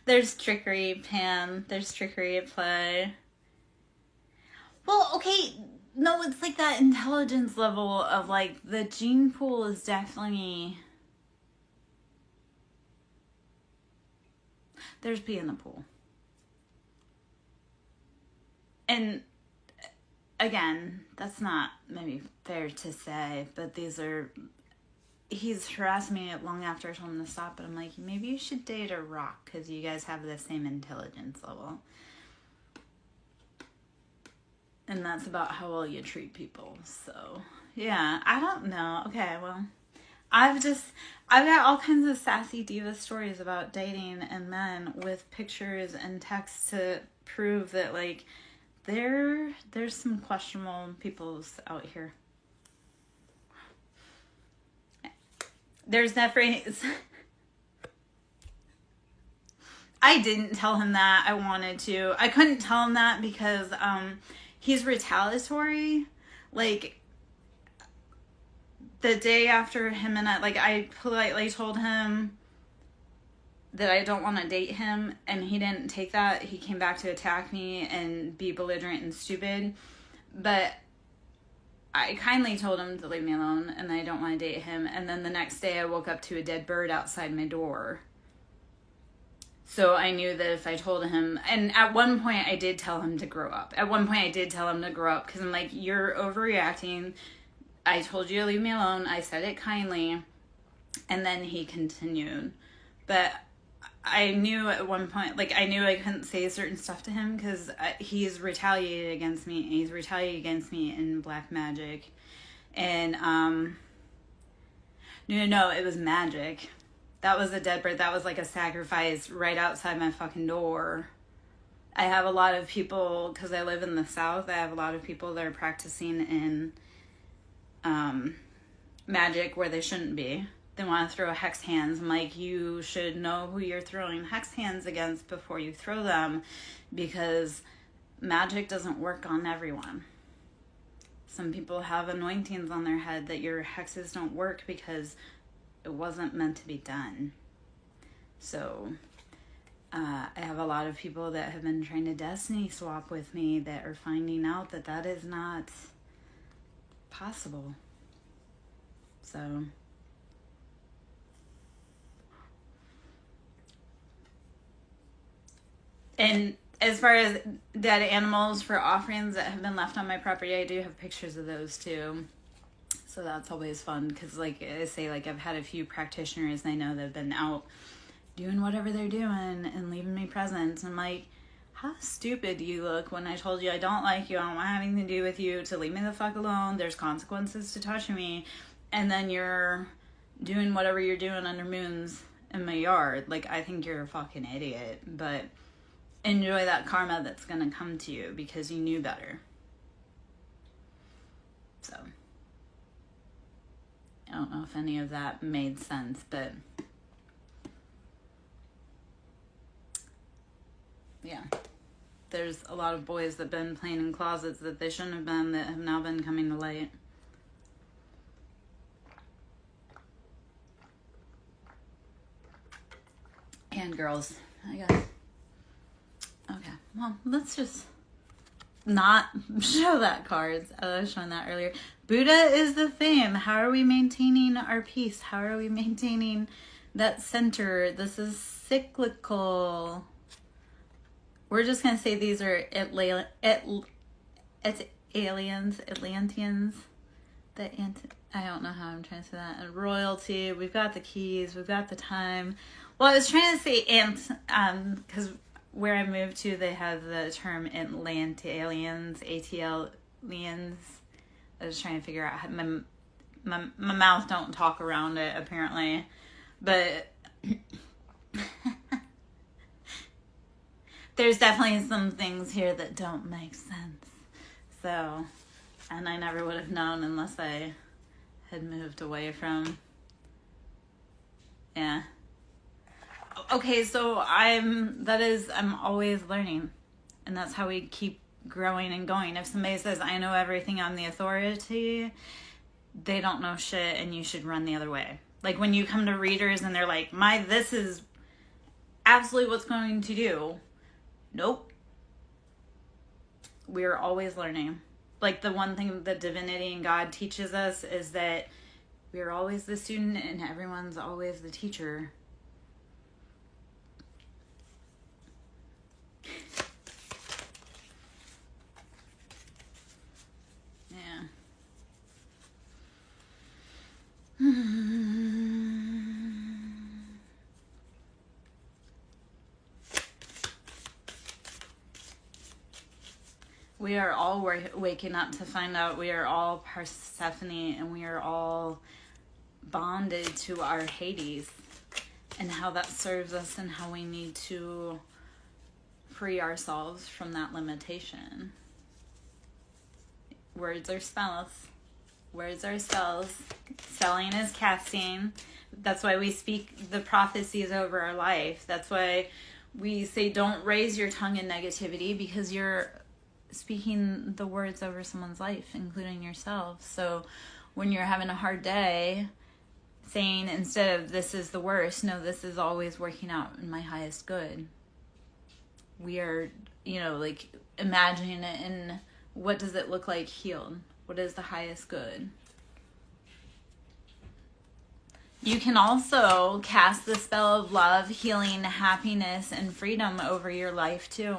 There's trickery, Pam. There's trickery at play. Well, okay, no, it's like that intelligence level of like the gene pool is definitely. There's pee in the pool. And again, that's not maybe fair to say, but he's harassed me long after I told him to stop, but I'm like, maybe you should date a rock because you guys have the same intelligence level. And that's about how well you treat people. So, yeah, I don't know. Okay, well, I've got all kinds of sassy diva stories about dating and men with pictures and text to prove that, like, there's some questionable peoples out here. There's that phrase. I didn't tell him that. I wanted to. I couldn't tell him that because he's retaliatory. Like, the day after him and I politely told him that I don't want to date him, and he didn't take that. He came back to attack me and be belligerent and stupid. But I kindly told him to leave me alone, and I don't want to date him. And then the next day I woke up to a dead bird outside my door. So I knew that if I told him, and at one point I did tell him to grow up. Because I'm like, you're overreacting. I told you to leave me alone. I said it kindly. And then he continued. But I knew at one point, like, I knew I couldn't say certain stuff to him because he's retaliated against me. And he's retaliated against me in black magic. And, no, it was magic. That was a dead bird. That was like a sacrifice right outside my fucking door. I have a lot of people, because I live in the South, I have a lot of people that are practicing in magic where they shouldn't be. They want to throw hex hands. I'm like, you should know who you're throwing hex hands against before you throw them, because magic doesn't work on everyone. Some people have anointings on their head that your hexes don't work because it wasn't meant to be done. So I have a lot of people that have been trying to destiny swap with me that are finding out that that is not possible. So and as far as dead animals for offerings that have been left on my property, I do have pictures of those too. So that's always fun because, like I say, like, I've had a few practitioners I know that have been out doing whatever they're doing and leaving me presents. I'm like, how stupid do you look when I told you I don't like you, I don't want anything to do with you, to leave me the fuck alone, there's consequences to touching me, and then you're doing whatever you're doing under moons in my yard. Like, I think you're a fucking idiot, but enjoy that karma that's gonna come to you because you knew better. So I don't know if any of that made sense, but yeah. There's a lot of boys that have been playing in closets that they shouldn't have been, that have now been coming to light. And girls, I guess. Okay, well, let's just not show that cards. I was showing that earlier. Buddha is the theme. How are we maintaining our peace? How are we maintaining that center? This is cyclical. We're just going to say these are Atlanteans. I don't know how I'm trying to say that. And royalty. We've got the keys. We've got the time. Well, I was trying to say because where I moved to, they have the term Atlanteans, ATLians. I was trying to figure out how my mouth don't talk around it, apparently. But there's definitely some things here that don't make sense. So, and I never would have known unless I had moved away from, yeah. Okay, so I'm always learning. And that's how we keep growing and going. If somebody says, I know everything, I'm the authority, they don't know shit and you should run the other way. Like when you come to readers and they're like, this is absolutely what's going to do. Nope. We're always learning. Like, the one thing that divinity and God teaches us is that we're always the student and everyone's always the teacher. Yeah. We are all waking up to find out we are all Persephone, and we are all bonded to our Hades, and how that serves us and how we need to free ourselves from that limitation. Words are spells. Words are spells. Spelling is casting. That's why we speak the prophecies over our life. That's why we say don't raise your tongue in negativity, because you're speaking the words over someone's life, including yourself. So when you're having a hard day, saying instead of this is the worst, no, this is always working out in my highest good. We are, like, imagining it in what does it look like healed? What is the highest good? You can also cast the spell of love, healing, happiness, and freedom over your life too.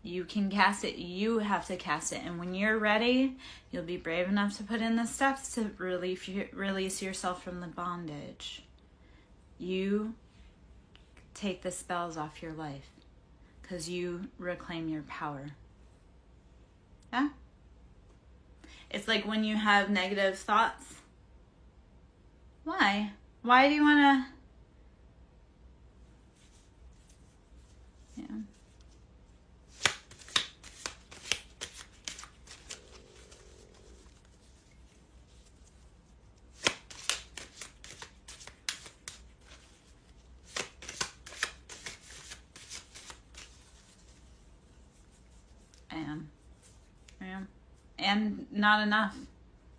You can cast it. You have to cast it. And when you're ready, you'll be brave enough to put in the steps to release yourself from the bondage. You take the spells off your life because you reclaim your power. Yeah? It's like when you have negative thoughts. Why? Why do you want to... Yeah. I am. And not enough.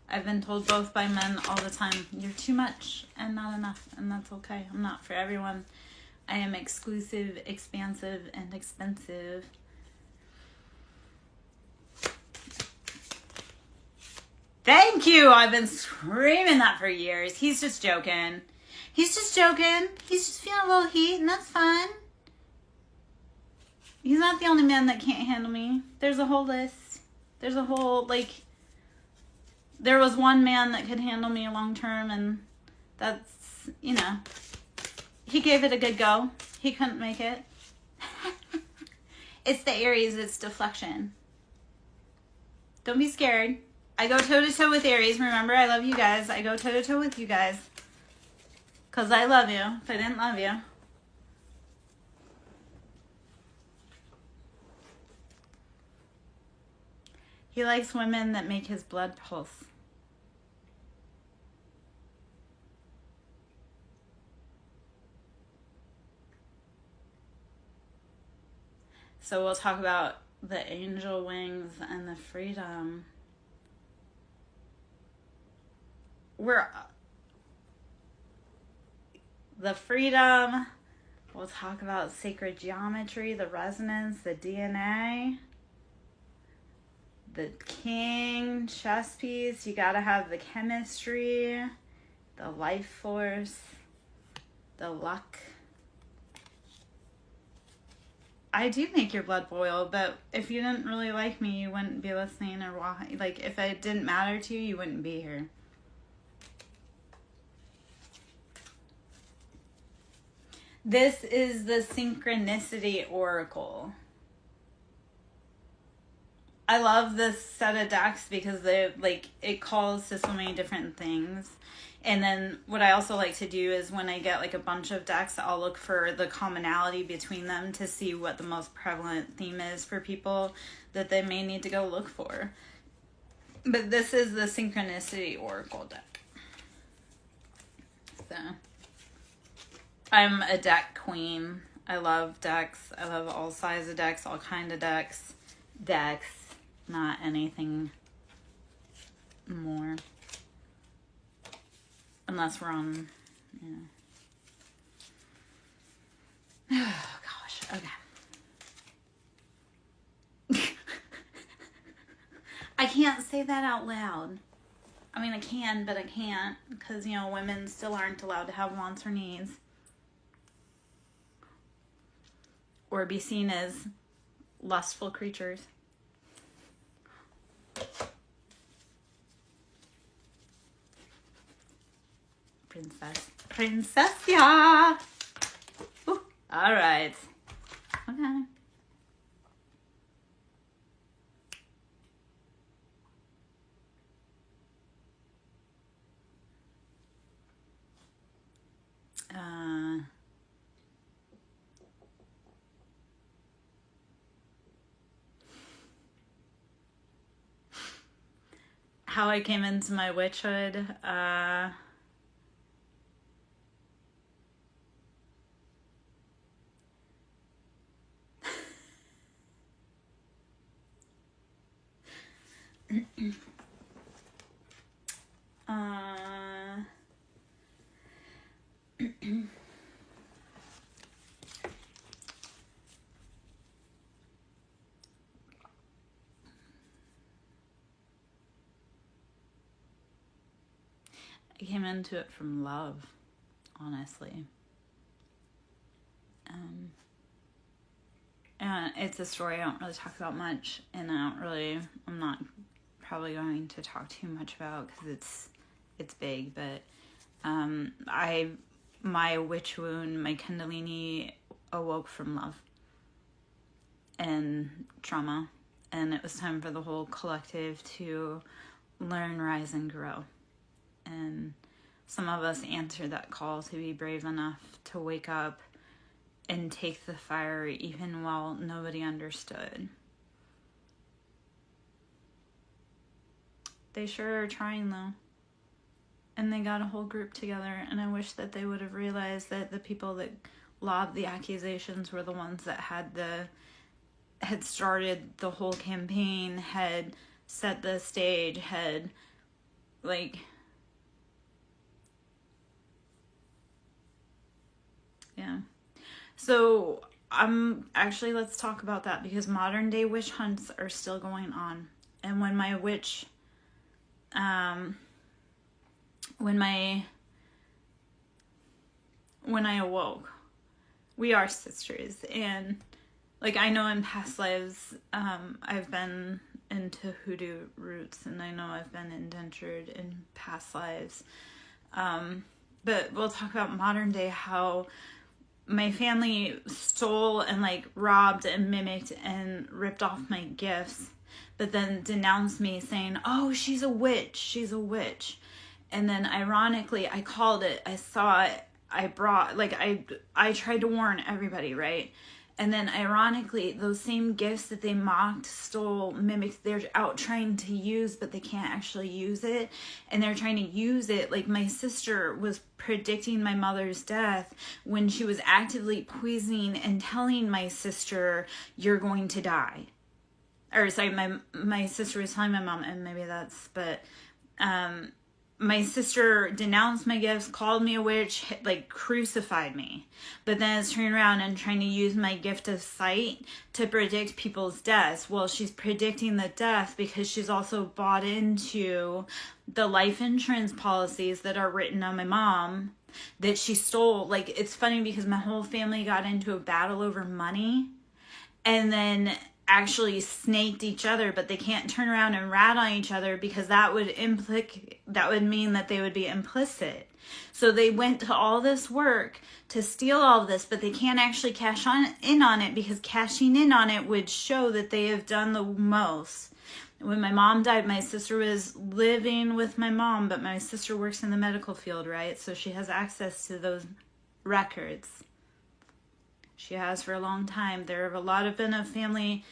I've been told both by men all the time, you're too much and not enough, and that's okay. I'm not for everyone. I am exclusive, expansive, and expensive. Thank you! I've been screaming that for years. He's just joking. He's just joking. He's just feeling a little heat, and that's fine. He's not the only man that can't handle me. There's a whole list. There's a whole, there was one man that could handle me long term, and that's, he gave it a good go. He couldn't make it. It's the Aries, it's deflection. Don't be scared. I go toe-to-toe with Aries. Remember, I love you guys. I go toe-to-toe with you guys. Because I love you. If I didn't love you. He likes women that make his blood pulse. So we'll talk about the angel wings and the freedom. The freedom. We'll talk about sacred geometry, the resonance, the DNA. The king, chess piece, you gotta have the chemistry, the life force, the luck. I do make your blood boil, but if you didn't really like me, you wouldn't be listening, or if it didn't matter to you, you wouldn't be here. This is the Synchronicity Oracle. I love this set of decks because it calls to so many different things. And then what I also like to do is when I get a bunch of decks, I'll look for the commonality between them to see what the most prevalent theme is for people that they may need to go look for. But this is the Synchronicity Oracle deck. So I'm a deck queen. I love decks. I love all sizes of decks, all kind of decks. Not anything more. Unless we're on, Oh, gosh. Okay. I can't say that out loud. I mean, I can, but I can't. Because, women still aren't allowed to have wants or needs. Or be seen as lustful creatures. Princess, yeah. Ooh, all right. Okay. How I came into my witchhood. I came into it from love, honestly. And it's a story I don't really talk about much, and I'm not probably going to talk too much about because it's big, but my witch wound, my Kundalini awoke from love and trauma, and it was time for the whole collective to learn, rise, and grow. And some of us answered that call to be brave enough to wake up and take the fire even while nobody understood. They sure are trying though. And they got a whole group together, and I wish that they would have realized that the people that lobbed the accusations were the ones that had started the whole campaign, had set the stage, had yeah. So let's talk about that, because modern day witch hunts are still going on. And when my witch, when I awoke, we are sisters. And I know in past lives, I've been into hoodoo roots, and I know I've been indentured in past lives. But we'll talk about modern day, how my family stole and robbed and mimicked and ripped off my gifts, but then denounced me saying, oh, she's a witch. And then ironically, I called it, I saw it, I brought, I tried to warn everybody, right? And then ironically, those same gifts that they mocked, stole, mimicked, they're out trying to use, but they can't actually use it. And they're trying to use it. My sister was predicting my mother's death when she was actively poisoning and telling my sister, you're going to die. Or sorry, my sister was telling my mom, and maybe that's, but my sister denounced my gifts, called me a witch, crucified me. But then is turning around and trying to use my gift of sight to predict people's deaths. Well, she's predicting the death because she's also bought into the life insurance policies that are written on my mom that she stole. It's funny because my whole family got into a battle over money, and then actually snaked each other, but they can't turn around and rat on each other because that would mean that they would be implicit. So they went to all this work to steal all of this, but they can't actually cash in on it, because cashing in on it would show that they have done the most. When my mom died, my sister was living with my mom, but my sister works in the medical field, right? So she has access to those records. She has for a long time. There have a lot of been of family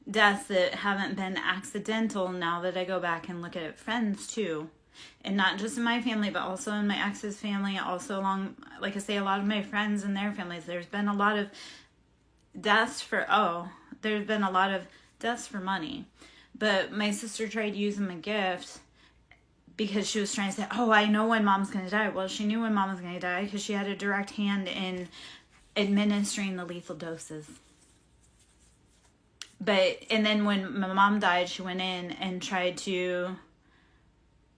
deaths that haven't been accidental, now that I go back and look at friends too. And not just in my family, but also in my ex's family, also along, like I say, a lot of my friends and their families. There's been a lot of deaths for money. But my sister tried using my gift because she was trying to say, oh, I know when mom's going to die. Well, she knew when mom was going to die because she had a direct hand in administering the lethal doses. And then when my mom died, she went in and tried to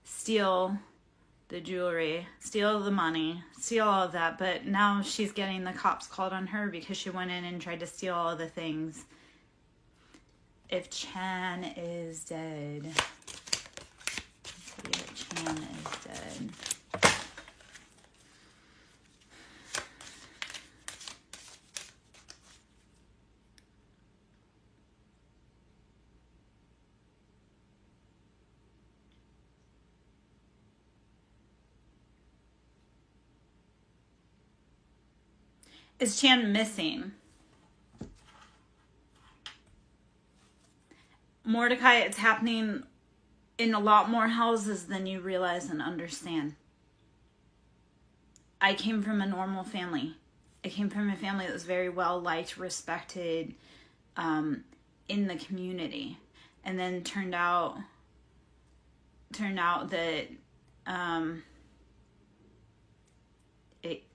steal the jewelry, steal the money, steal all of that. But now she's getting the cops called on her because she went in and tried to steal all of the things. If Chan is dead. Let's see if Chan is dead. Is Chan missing? Mordecai, it's happening in a lot more houses than you realize and understand. I came from a normal family. I came from a family that was very well liked, respected in the community. And then turned out that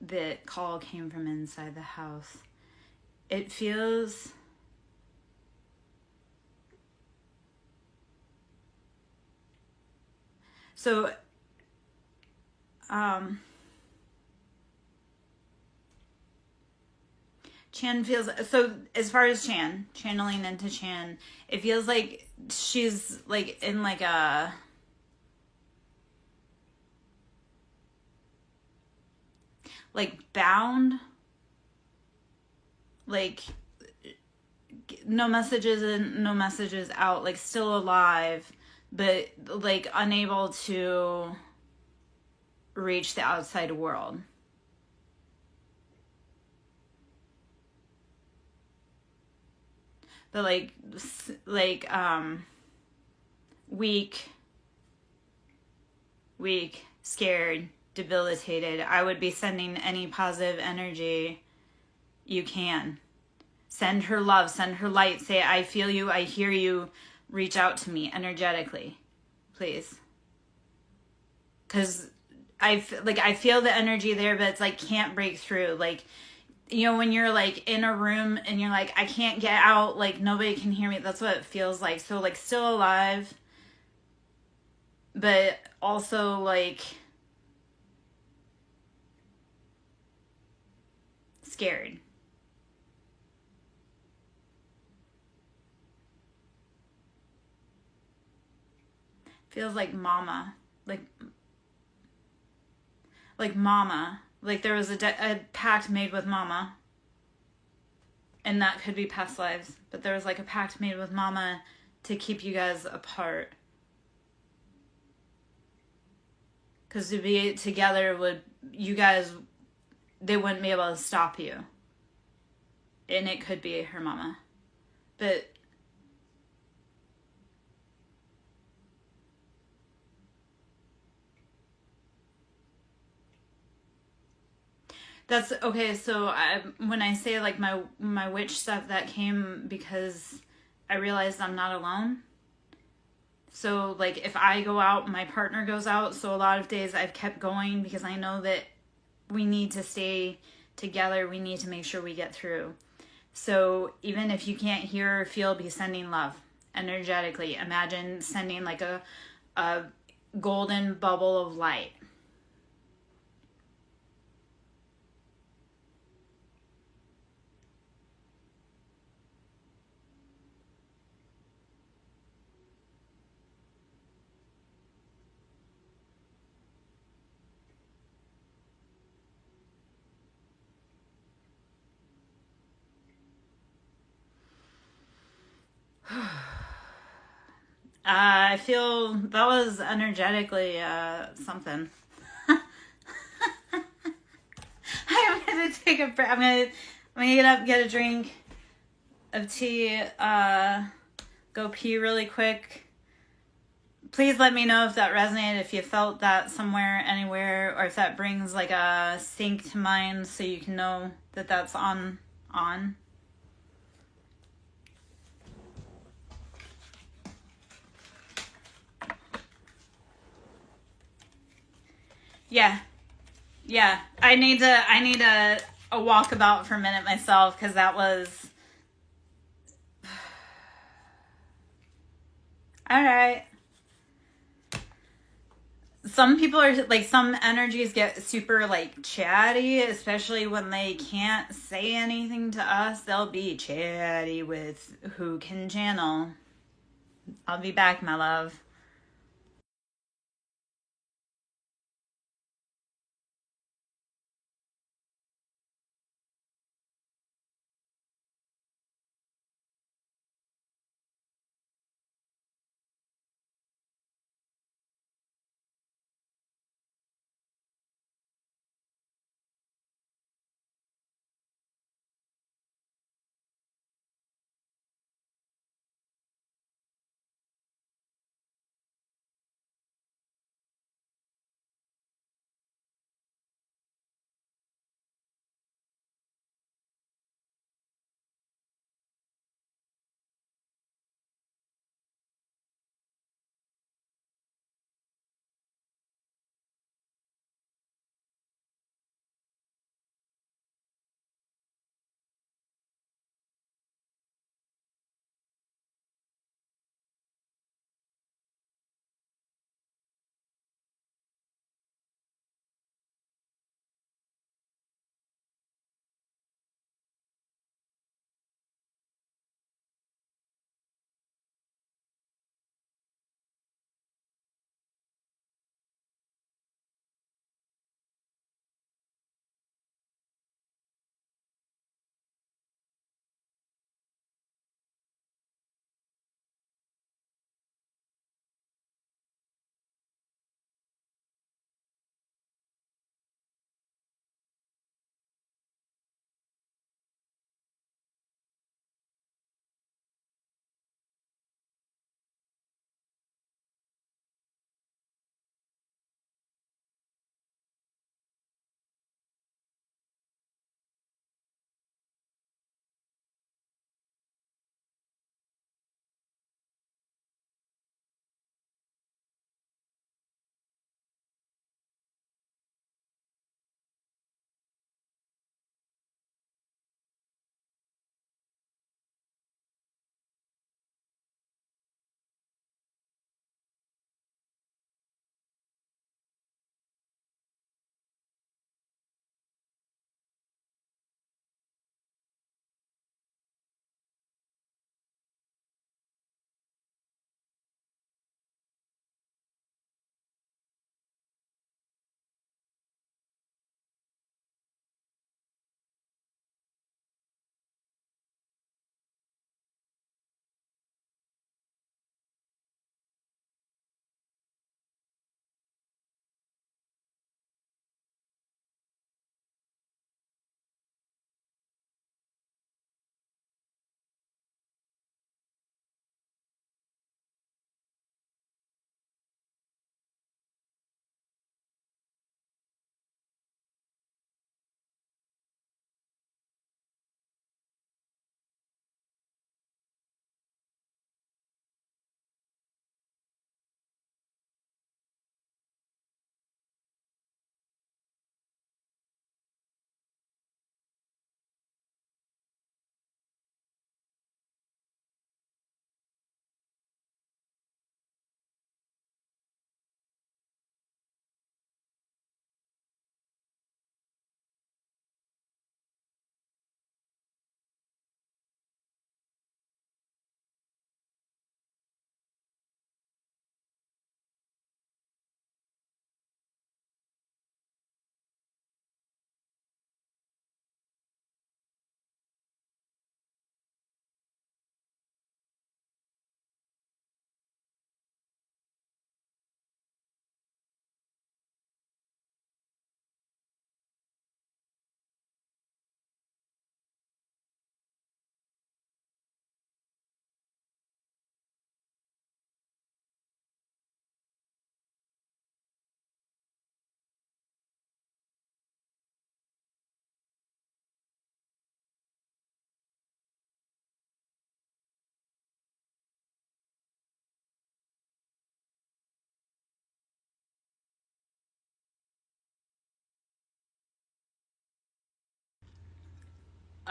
the call came from inside the house. It feels so Chan feels so. As far as Chan, channeling into Chan, it feels like she's like in like a bound, like no messages in, no messages out, like still alive, but like unable to reach the outside world. But weak, scared, debilitated. I would be sending any positive energy you can. Send her love, send her light. Say, I feel you, I hear you. Reach out to me energetically, please. Because I feel the energy there, but it's like can't break through. Like, you know, when you're like in a room and you're like, I can't get out, like nobody can hear me. That's what it feels like. So like still alive, but also like scared. Feels like mama, like mama. Like there was a pact made with mama. And that could be past lives. But there was like a pact made with mama to keep you guys apart. Because to be together they wouldn't be able to stop you. And it could be her mama. But that's okay. So when I say like my witch stuff, that came because I realized I'm not alone. So like if I go out, my partner goes out. So a lot of days I've kept going because I know that we need to stay together. We need to make sure we get through. So even if you can't hear or feel, be sending love energetically. Imagine sending like a golden bubble of light. I feel that was energetically something. I'm gonna take a breath. I'm gonna get up, get a drink of tea, go pee really quick. Please let me know if that resonated, if you felt that somewhere, anywhere, or if that brings like a sync to mind so you can know that that's on. Yeah. Yeah. I need a walkabout for a minute myself because that was all right. Some people are like, some energies get super like chatty, especially when they can't say anything to us. They'll be chatty with who can channel. I'll be back, my love.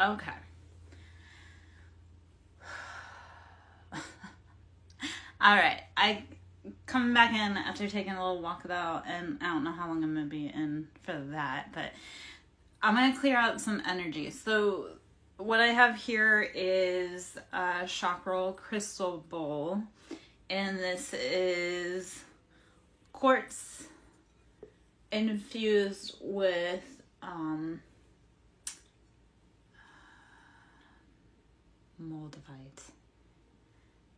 Okay. All right. Coming back in after taking a little walkabout, and I don't know how long I'm going to be in for that, but I'm going to clear out some energy. So what I have here is a chakra crystal bowl, and this is quartz infused with moldavite.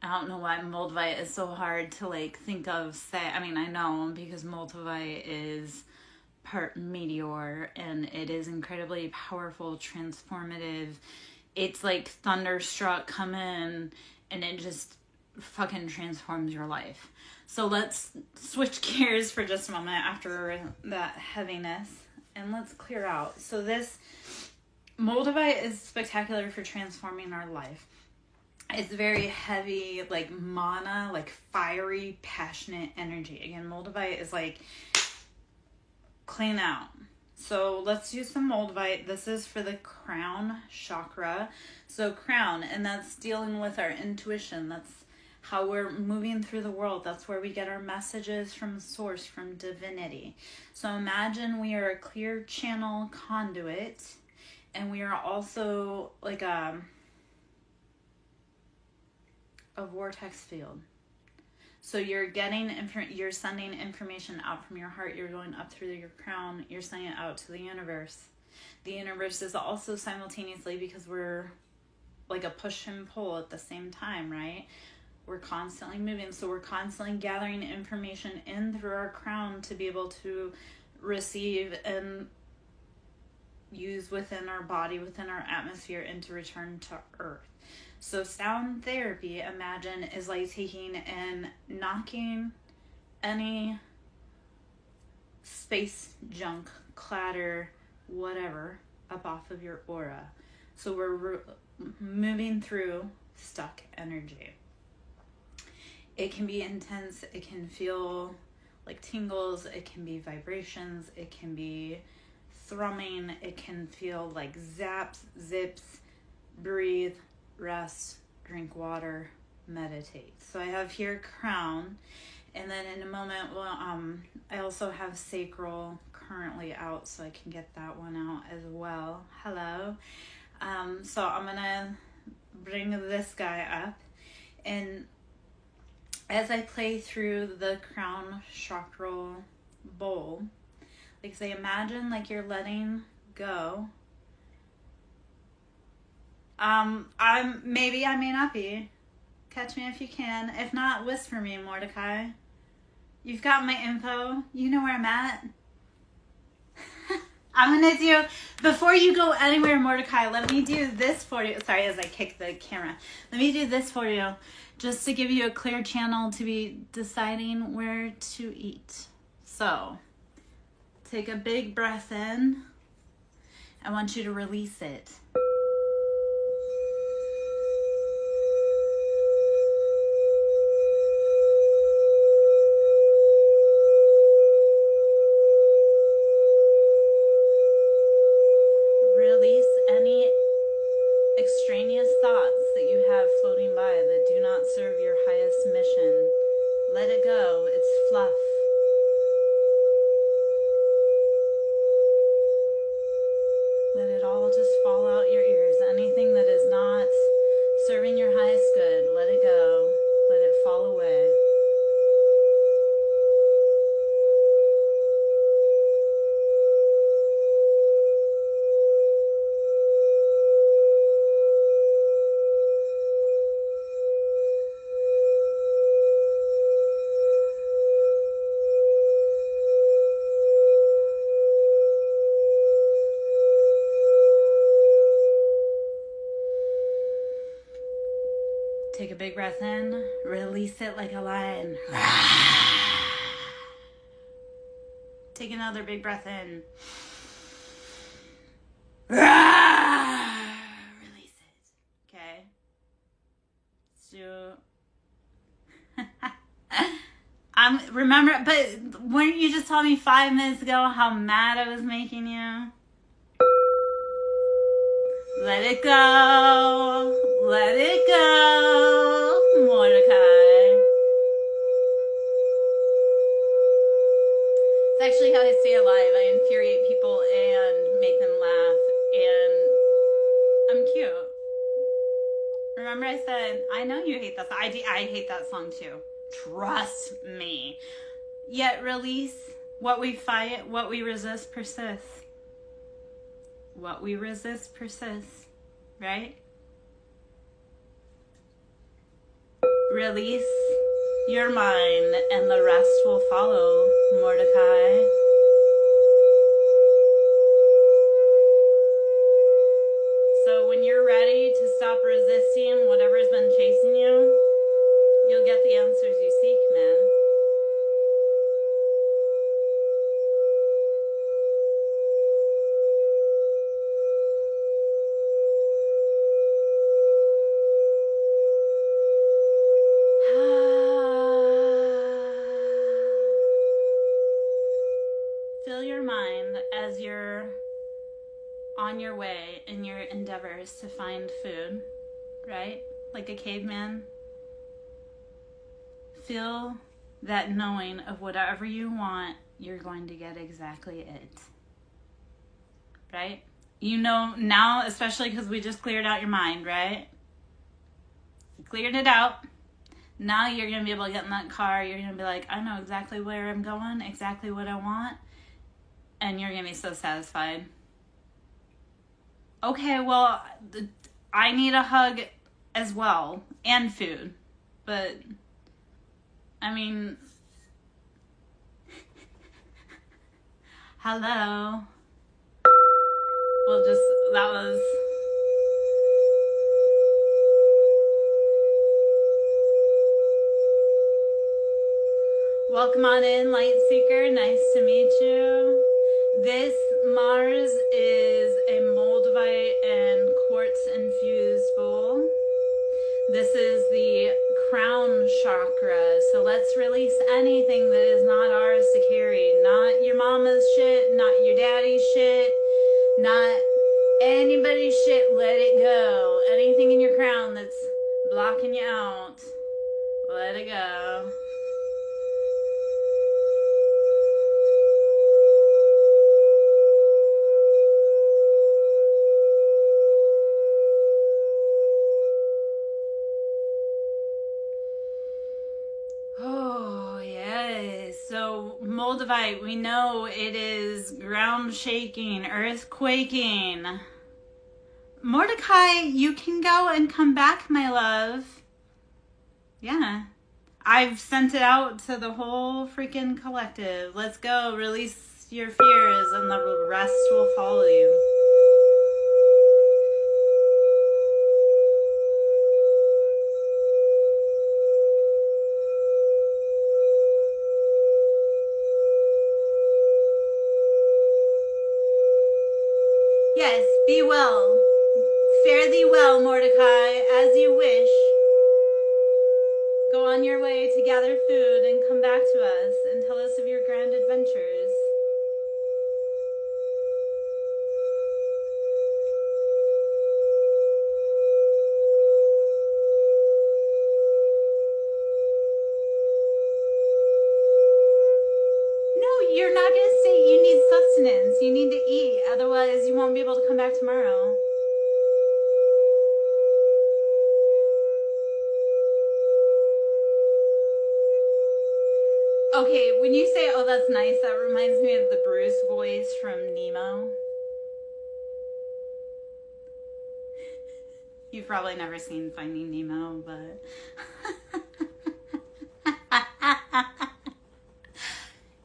I don't know why moldavite is so hard to like think of. I mean, I know because moldavite is part meteor and it is incredibly powerful, transformative. It's like thunderstruck come in and it just fucking transforms your life. So let's switch gears for just a moment after that heaviness and let's clear out. So this moldavite is spectacular for transforming our life. It's very heavy, like mana, like fiery, passionate energy. Again, moldavite is like clean out. So let's use some moldavite. This is for the crown chakra. So crown, and that's dealing with our intuition. That's how we're moving through the world. That's where we get our messages from source, from divinity. So imagine we are a clear channel conduit, and we are also like a vortex field. So you're getting you're sending information out from your heart. You're going up through your crown. You're sending it out to the universe. The universe is also simultaneously, because we're like a push and pull at the same time, right? We're constantly moving. So we're constantly gathering information in through our crown to be able to receive and use within our body, within our atmosphere, and to return to earth. So sound therapy, imagine, is like taking and knocking any space junk, clatter, whatever, up off of your aura. So we're moving through stuck energy. It can be intense. It can feel like tingles. It can be vibrations. It can be thrumming. It can feel like zaps, zips. Breathe, rest, drink water, meditate. So I have here crown, and then in a moment, well, I also have sacral currently out, so I can get that one out as well. Hello. So I'm gonna bring this guy up, and as I play through the crown chakra bowl, like say, imagine like you're letting go. I may not be. Catch me if you can. If not, whisper me, Mordecai. You've got my info. You know where I'm at. I'm gonna do, before you go anywhere, Mordecai, let me do this for you. Sorry, as I kick the camera. Let me do this for you, just to give you a clear channel to be deciding where to eat. So, take a big breath in. I want you to release it. Extraneous thoughts that you have floating by that do not serve your highest mission. Let it go. It's fluff. Let it all just fall out your ears. Anything that is not serving your highest good, let it go. Let it fall away. Take a big breath in, release it like a lion. Take another big breath in. Release it. Okay. So remember, but weren't you just telling me 5 minutes ago how mad I was making you? Let it go. Let it go, Mordecai. It's actually how I stay alive. I infuriate people and make them laugh. And I'm cute. Remember I said, I know you hate that song. I hate that song too. Trust me. Yet release. What we fight, what we resist persists. What we resist persists. Right? Release your mind and the rest will follow, Mordecai. So when you're ready to stop resisting whatever's been chasing you, you'll get the answers you seek, man. Fill your mind as you're on your way in your endeavors to find food, right? Like a caveman. Feel that knowing of whatever you want, you're going to get exactly it. Right? You know now, especially because we just cleared out your mind, right? Cleared it out. Now you're going to be able to get in that car. You're going to be like, I know exactly where I'm going, exactly what I want. And you're going to be so satisfied. Okay, well, I need a hug as well. And food. But, I mean... Hello. Well, just, that was... Welcome on in, Lightseeker. Nice to meet you. This Mars is a moldavite and quartz infused bowl. This is the crown chakra. So let's release anything that is not ours to carry. Not your mama's shit, not your daddy's shit, not anybody's shit. Let it go. Anything in your crown that's blocking you out, let it go. So moldavite, we know it is ground shaking, earth quaking. Mordecai, you can go and come back, my love. Yeah. I've sent it out to the whole freaking collective. Let's go. Release your fears and the rest will follow you. Yes, be well. Fare thee well, Mordecai, as you wish. Go on your way to gather food and come back to us and tell us of your grand adventures. No, you're not going to say you need sustenance. You need to eat, otherwise you won't be able to come back tomorrow. Okay, when you say, oh, that's nice, that reminds me of the Bruce voice from Nemo. You've probably never seen Finding Nemo, but...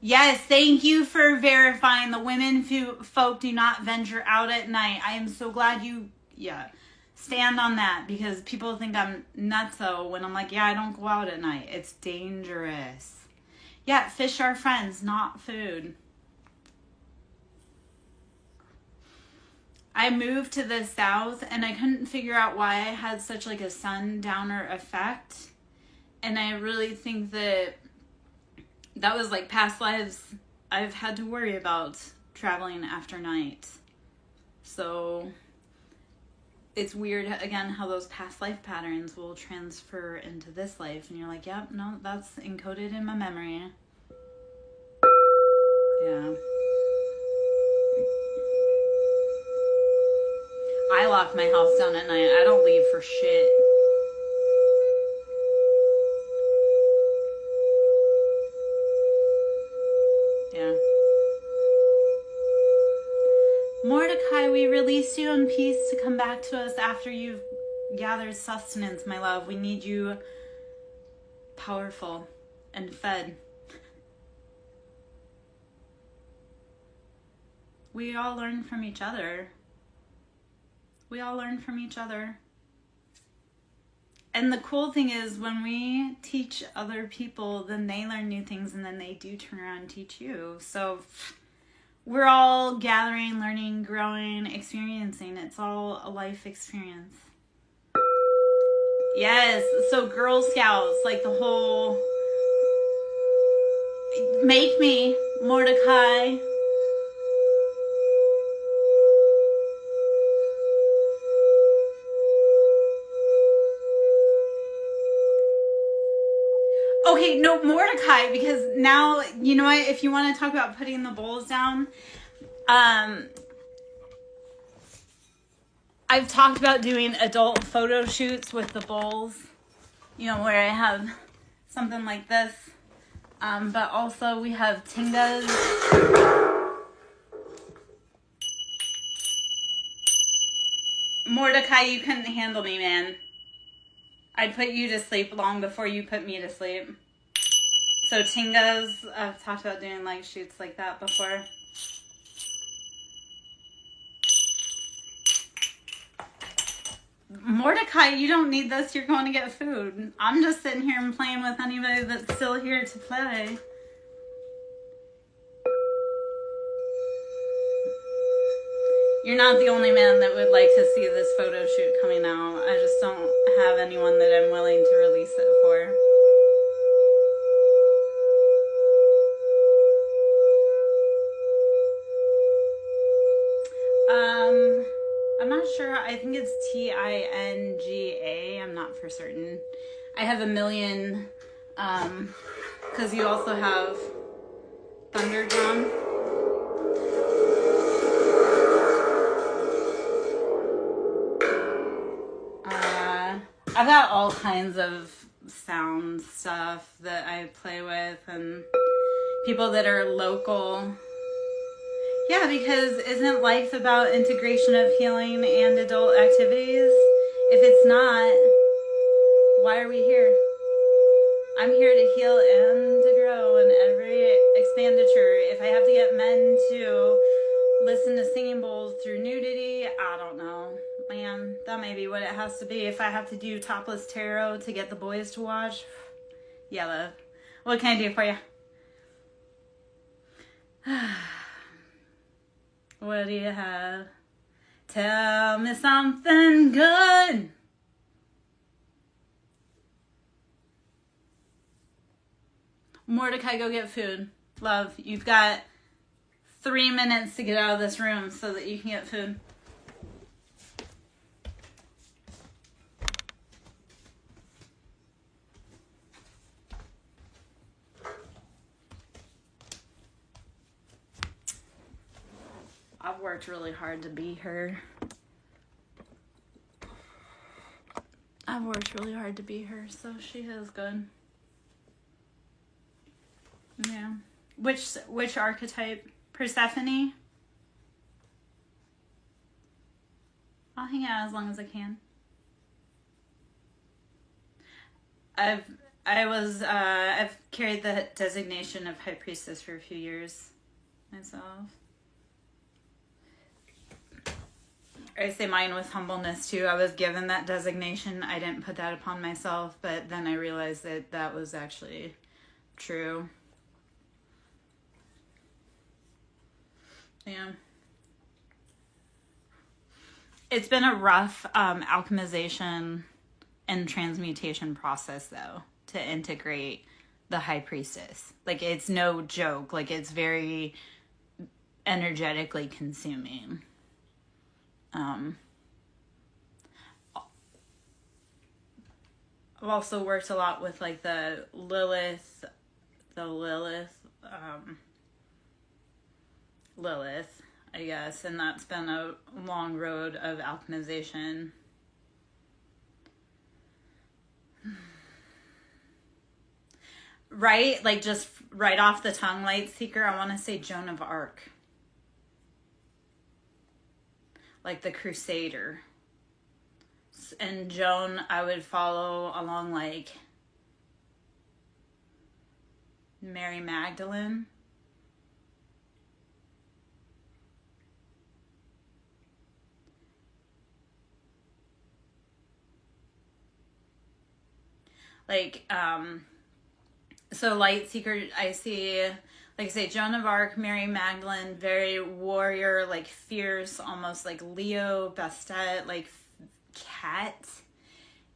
Yes, thank you for verifying the women folk do not venture out at night. I am so glad you, stand on that, because people think I'm nutso when I'm like, yeah, I don't go out at night. It's dangerous. Yeah, fish are friends, not food. I moved to the south and I couldn't figure out why I had such like a sundowner effect. And I really think that was like past lives I've had to worry about traveling after night. So it's weird, again, how those past life patterns will transfer into this life. And you're like, yep, no, that's encoded in my memory. Yeah. I lock my house down at night. I don't leave for shit. Yeah. Mordecai, we release you in peace to come back to us after you've gathered sustenance, my love. We need you powerful and fed. We all learn from each other. We all learn from each other. And the cool thing is, when we teach other people, then they learn new things, and then they do turn around and teach you. So we're all gathering, learning, growing, experiencing. It's all a life experience. Yes, so Girl Scouts, like the whole make me, Mordecai. Okay, no, Mordecai, because now, you know what, if you want to talk about putting the bowls down, I've talked about doing adult photo shoots with the bowls, you know, where I have something like this, but also we have tingas. Mordecai, you couldn't handle me, man. I'd put you to sleep long before you put me to sleep. So tingas, I've talked about doing like shoots like that before. Mordecai, you don't need this. You're going to get food. I'm just sitting here and playing with anybody that's still here to play. You're not the only man that would like to see this photo shoot coming out. I just don't have anyone that I'm willing to release it for. I'm not sure. I think it's Tinga. I'm not for certain. I have a million, because you also have Thunder Drum. I've got all kinds of sound stuff that I play with, and people that are local. Yeah, because isn't life about integration of healing and adult activities? If it's not, why are we here? I'm here to heal and to grow in every expenditure. If I have to get men to listen to singing bowls through nudity, I don't know. Man, that may be what it has to be. If I have to do topless tarot to get the boys to watch, yeah, love. What can I do for you? What do you have? Tell me something good. Mordecai, go get food. Love, you've got 3 minutes to get out of this room so that you can get food. I've worked really hard to be her. I've worked really hard to be her, so she is good. Yeah. Which archetype? Persephone? I'll hang out as long as I can. I've carried the designation of High Priestess for a few years myself. I say mine with humbleness too. I was given that designation. I didn't put that upon myself, but then I realized that that was actually true. Yeah. It's been a rough alchemization and transmutation process, though, to integrate the High Priestess. Like, it's no joke. Like, it's very energetically consuming. I've also worked a lot with like the Lilith, Lilith, I guess, and that's been a long road of alchemization. Right? Like just right off the tongue, Light Seeker, I want to say Joan of Arc. Like the Crusader. And Joan, I would follow along like Mary Magdalene. Like, so Light Seeker, I see, like I say, Joan of Arc, Mary Magdalene, very warrior, like fierce, almost like Leo, Bastet, like cat.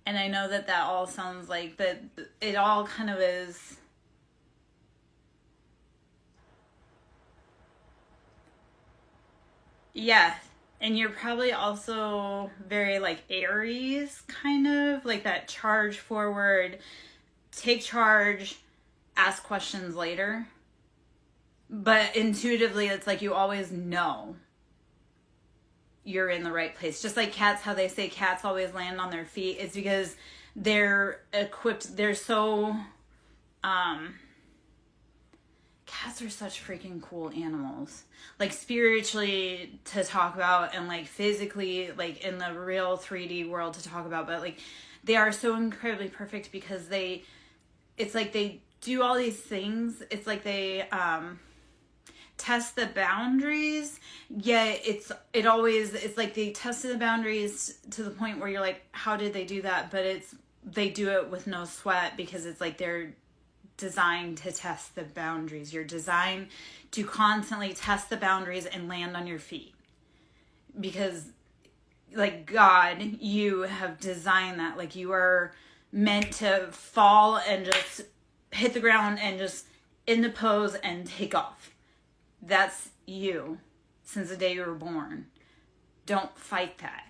And I know that all sounds like, but it all kind of is. Yeah. And you're probably also very like Aries, kind of like that charge forward, take charge, ask questions later. But intuitively, it's like you always know you're in the right place. Just like cats, how they say cats always land on their feet. It's because they're equipped, they're so... Cats are such freaking cool animals. Like spiritually to talk about and like physically like in the real 3D world to talk about, but like they are so incredibly perfect because it's like they do all these things. It's like they test the boundaries, yet it's like they tested the boundaries to the point where you're like, how did they do that? But they do it with no sweat because it's like they're designed to test the boundaries. You're designed to constantly test the boundaries and land on your feet. Because like God, you have designed that. Like you are meant to fall and just hit the ground and just in the pose and take off. That's you since the day you were born. Don't fight that.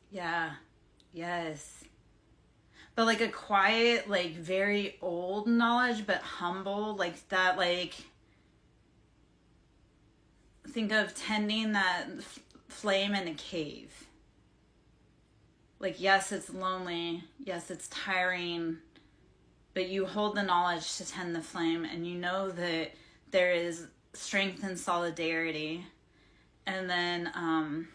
Yeah. Yes. But like a quiet, like very old knowledge, but humble, like that, like think of tending that flame in a cave. Like, yes, it's lonely. Yes, it's tiring, but you hold the knowledge to tend the flame and you know that there is strength and solidarity. And then,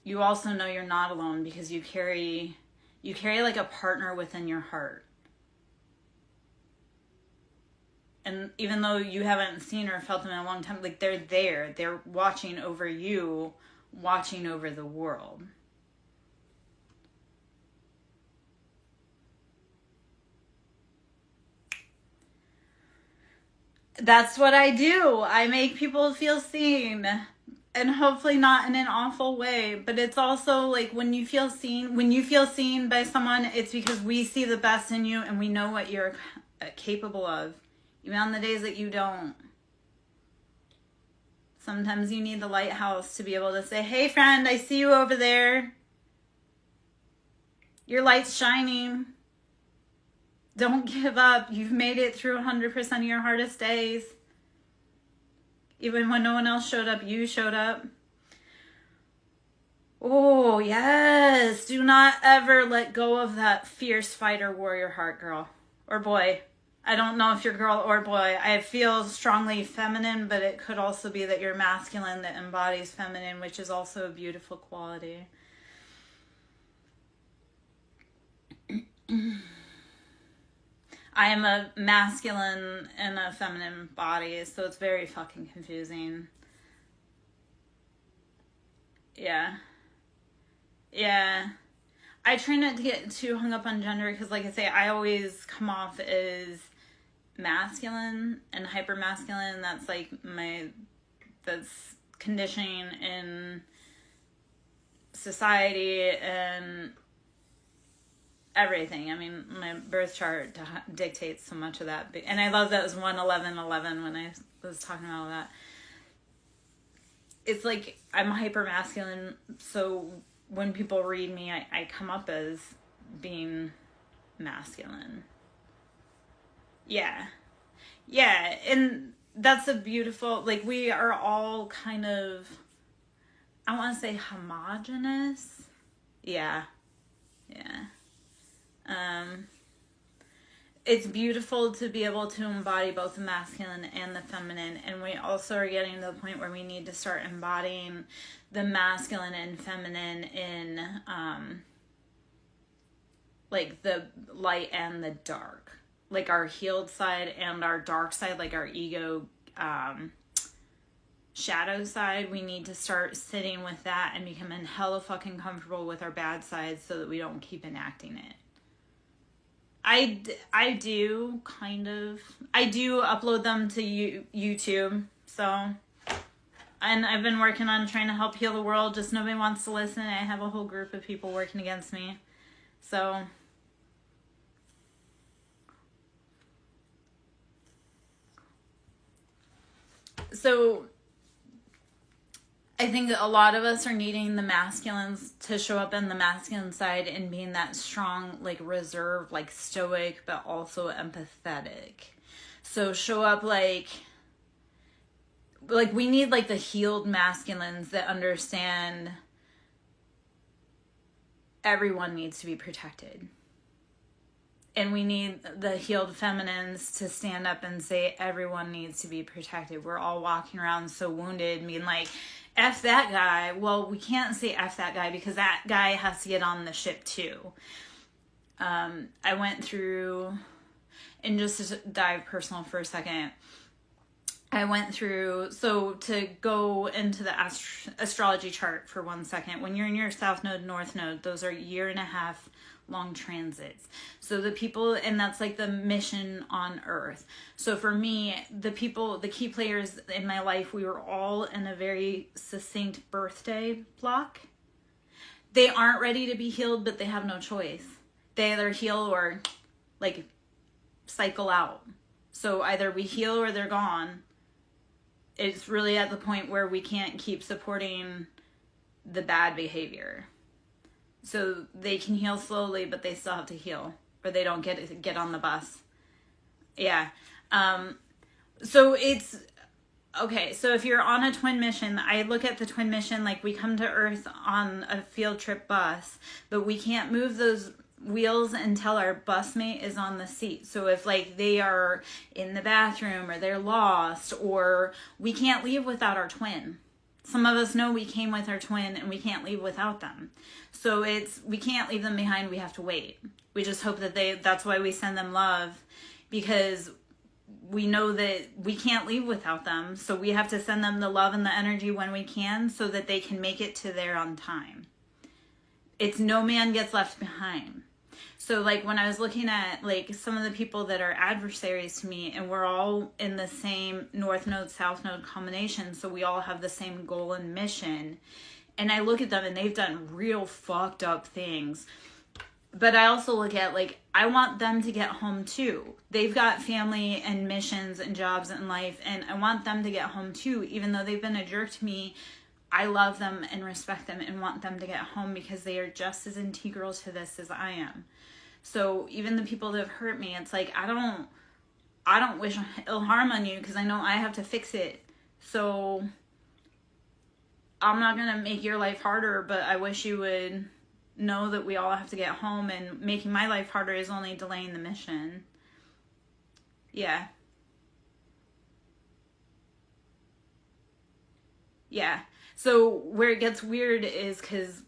you also know you're not alone because you carry like a partner within your heart. And even though you haven't seen or felt them in a long time, like they're there. They're watching over you, watching over the world. That's what I do. I make people feel seen. And hopefully not in an awful way, but it's also like when you feel seen by someone, it's because we see the best in you and we know what you're capable of, even on the days that you don't. Sometimes you need the lighthouse to be able to say, hey friend, I see you over there. Your light's shining. Don't give up. You've made it through 100% of your hardest days. Even when no one else showed up, you showed up. Oh, yes. Do not ever let go of that fierce fighter warrior heart, girl. Or boy. I don't know if you're girl or boy. I feel strongly feminine, but it could also be that you're masculine that embodies feminine, which is also a beautiful quality. I am a masculine and a feminine body, so it's very fucking confusing. Yeah. Yeah. I try not to get too hung up on gender because, like I say, I always come off as masculine and hyper masculine. That's like that's conditioning in society and everything. I mean, my birth chart dictates so much of that. And I love that it was 1/11/11 when I was talking about that. it's like I'm hyper masculine, so when people read me, I come up as being masculine. Yeah. Yeah, and that's a beautiful, like, we are all kind of, I want to say homogenous. Yeah. Yeah. It's beautiful to be able to embody both the masculine and the feminine, and we also are getting to the point where we need to start embodying the masculine and feminine in like the light and the dark, like our healed side and our dark side, like our ego shadow side. We need to start sitting with that and becoming hella fucking comfortable with our bad sides so that we don't keep enacting it. I do kind of, I do upload them to YouTube, so, and I've been working on trying to help heal the world, just nobody wants to listen. I have a whole group of people working against me, so I think a lot of us are needing the masculines to show up in the masculine side and being that strong, like reserved, like stoic, but also empathetic. So show up like we need like the healed masculines that understand everyone needs to be protected. And we need the healed feminines to stand up and say everyone needs to be protected. We're all walking around so wounded, being like, F that guy. Well, we can't say F that guy because that guy has to get on the ship too. I went through, and just to dive personal for a second, I went through, so to go into the astrology chart for 1 second, when you're in your South Node, North Node, those are 1.5 year long transits. So the people, and that's like the mission on Earth. So for me, the people, the key players in my life, we were all in a very succinct birthday block. They aren't ready to be healed, but they have no choice. They either heal or like cycle out. So either we heal or they're gone. It's really at the point where we can't keep supporting the bad behavior. So they can heal slowly, but they still have to heal, or they don't get on the bus. Yeah. So it's okay. So if you're on a twin mission, I look at the twin mission like we come to Earth on a field trip bus, but we can't move those wheels until our busmate is on the seat. So if like they are in the bathroom or they're lost, or we can't leave without our twin. Some of us know we came with our twin and we can't leave without them. So we can't leave them behind. We have to wait. We just hope that that's why we send them love, because we know that we can't leave without them. So we have to send them the love and the energy when we can so that they can make it to there on time. It's no man gets left behind. So like when I was looking at like some of the people that are adversaries to me, and we're all in the same North Node, South Node combination, so we all have the same goal and mission. And I look at them and they've done real fucked up things. But I also look at like, I want them to get home too. They've got family and missions and jobs in life, and I want them to get home too. Even though they've been a jerk to me, I love them and respect them and want them to get home because they are just as integral to this as I am. So even the people that have hurt me, it's like, I don't wish ill harm on you because I know I have to fix it. So I'm not going to make your life harder, but I wish you would know that we all have to get home, and making my life harder is only delaying the mission. Yeah. Yeah. So where it gets weird is because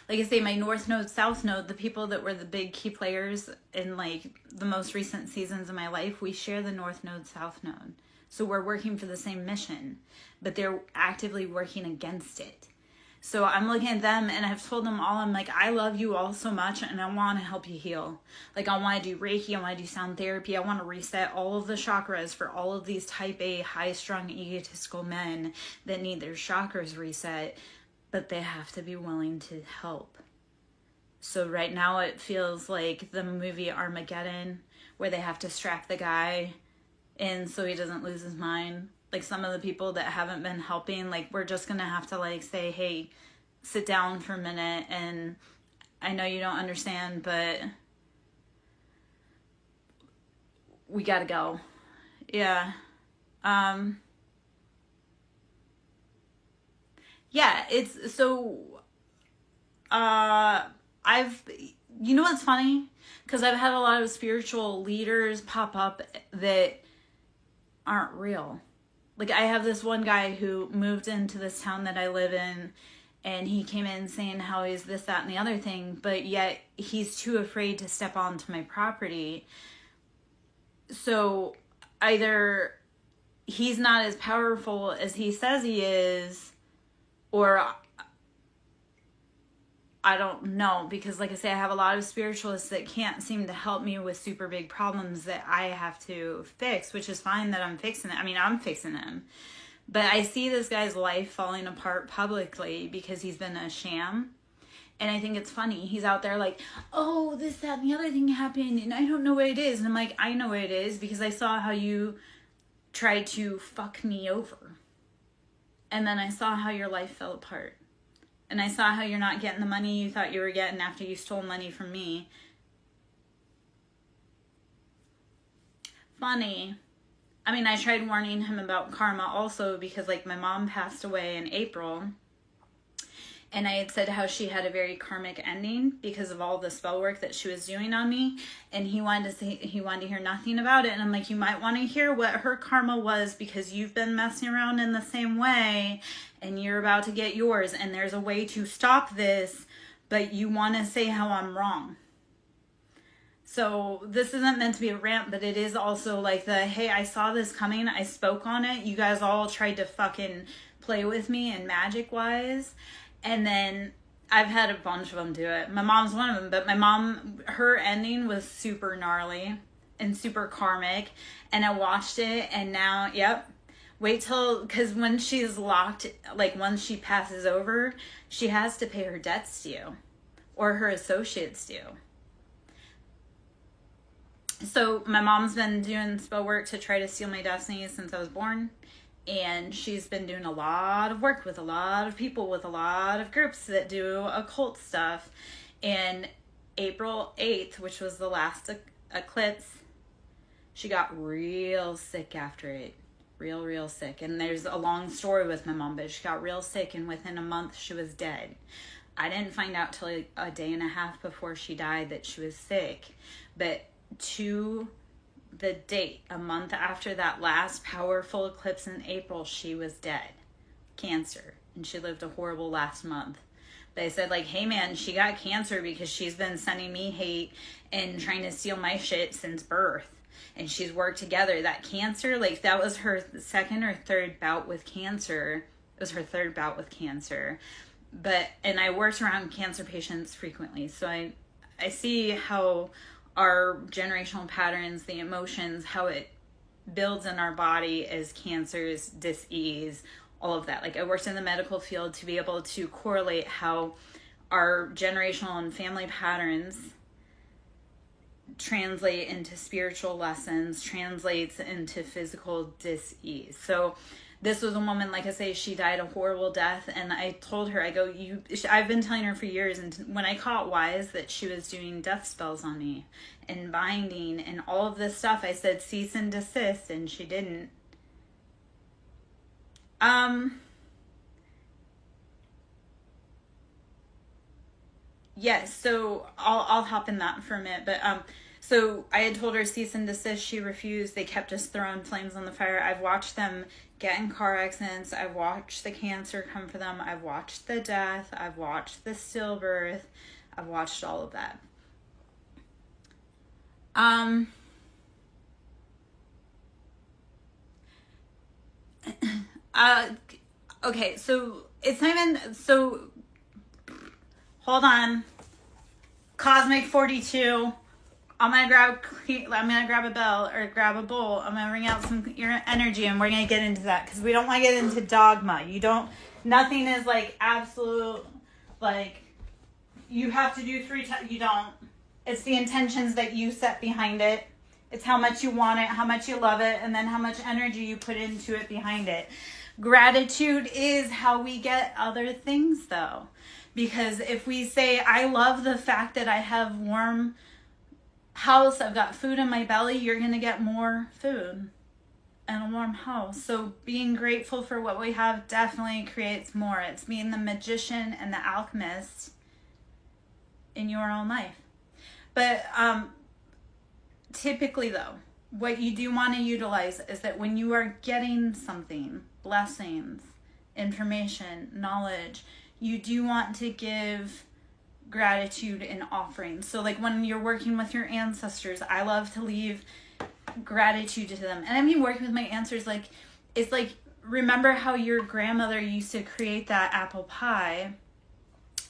like I say, my North Node, South Node, the people that were the big key players in like the most recent seasons of my life, we share the North Node, South Node. So we're working for the same mission, but they're actively working against it. So I'm looking at them and I've told them all, I'm like, I love you all so much and I want to help you heal. Like I want to do Reiki, I want to do sound therapy, I want to reset all of the chakras for all of these type A, high-strung, egotistical men that need their chakras reset. But they have to be willing to help. So right now it feels like the movie Armageddon, where they have to strap the guy in so he doesn't lose his mind. like some of the people that haven't been helping, like we're just gonna have to like say, hey, sit down for a minute, and I know you don't understand, but we gotta go. Yeah. Yeah, it's so you know what's funny? Because I've had a lot of spiritual leaders pop up that aren't real. Like, I have this one guy who moved into this town that I live in, and he came in saying how he's this, that, and the other thing, but yet he's too afraid to step onto my property. So either he's not as powerful as he says he is, or I don't know, because like I say, I have a lot of spiritualists that can't seem to help me with super big problems that I have to fix, which is fine that I'm fixing it. I mean, I'm fixing them. But I see this guy's life falling apart publicly because he's been a sham. And I think it's funny. He's out there like, oh, this, that, and the other thing happened, and I don't know what it is. And I'm like, I know what it is because I saw how you tried to fuck me over. And then I saw how your life fell apart. And I saw how you're not getting the money you thought you were getting after you stole money from me. Funny. I mean, I tried warning him about karma also because, like, my mom passed away in April. And I had said how she had a very karmic ending because of all the spell work that she was doing on me. And he wanted to hear nothing about it. And I'm like, you might want to hear what her karma was because you've been messing around in the same way and you're about to get yours. And there's a way to stop this, but you want to say how I'm wrong. So this isn't meant to be a rant, but it is also like the, hey, I saw this coming. I spoke on it. You guys all tried to fucking play with me and magic wise. And then I've had a bunch of them do it. My mom's one of them, but my mom, her ending was super gnarly and super karmic. And I watched it and now, yep. Wait till, because when she's locked, like once she passes over, she has to pay her debts due or her associates due. So my mom's been doing spell work to try to steal my destiny since I was born. And she's been doing a lot of work with a lot of people, with a lot of groups that do occult stuff. And April 8th, which was the last eclipse, she got real sick after it. Real sick. And there's a long story with my mom, but she got real sick, and within a month she was dead. I didn't find out till a day and a half before she died that she was sick. But to the date, a month after that last powerful eclipse in April, she was dead. Cancer. And she lived a horrible last month. They said, like, hey man, she got cancer because she's been sending me hate and trying to steal my shit since birth. And she's worked together. That cancer, like, that was her second or third bout with cancer. It was her third bout with cancer. And I worked around cancer patients frequently. So I see how our generational patterns, the emotions, how it builds in our body as cancers, dis-ease, all of that. Like, I worked in the medical field to be able to correlate how our generational and family patterns translate into spiritual lessons, translates into physical dis-ease. So this was a woman, like I say, she died a horrible death, and I told her, I go, I've been telling her for years, and when I caught wise that she was doing death spells on me, and binding, and all of this stuff, I said, cease and desist, and she didn't. Yes, so I'll hop in that for a minute, but so I had told her cease and desist. She refused. They kept just throwing flames on the fire. I've watched them get in car accidents. I've watched the cancer come for them. I've watched the death. I've watched the stillbirth. I've watched all of that. Okay, so it's not even, so hold on. Cosmic 42. I'm gonna grab a bell or grab a bowl. I'm gonna bring out your energy, and we're gonna get into that because we don't want to get into dogma. Nothing is like absolute, like you have to do 3 times. You don't. It's the intentions that you set behind it. It's how much you want it, how much you love it, and then how much energy you put into it behind it. Gratitude is how we get other things, though. Because if we say, I love the fact that I have warm house, I've got food in my belly, you're going to get more food and a warm house. So being grateful for what we have definitely creates more. It's being the magician and the alchemist in your own life. But typically, though, what you do want to utilize is that when you are getting something, blessings, information, knowledge, you do want to give gratitude and offerings. So like when you're working with your ancestors, I love to leave gratitude to them. And I mean, working with my ancestors, like, it's like, remember how your grandmother used to create that apple pie?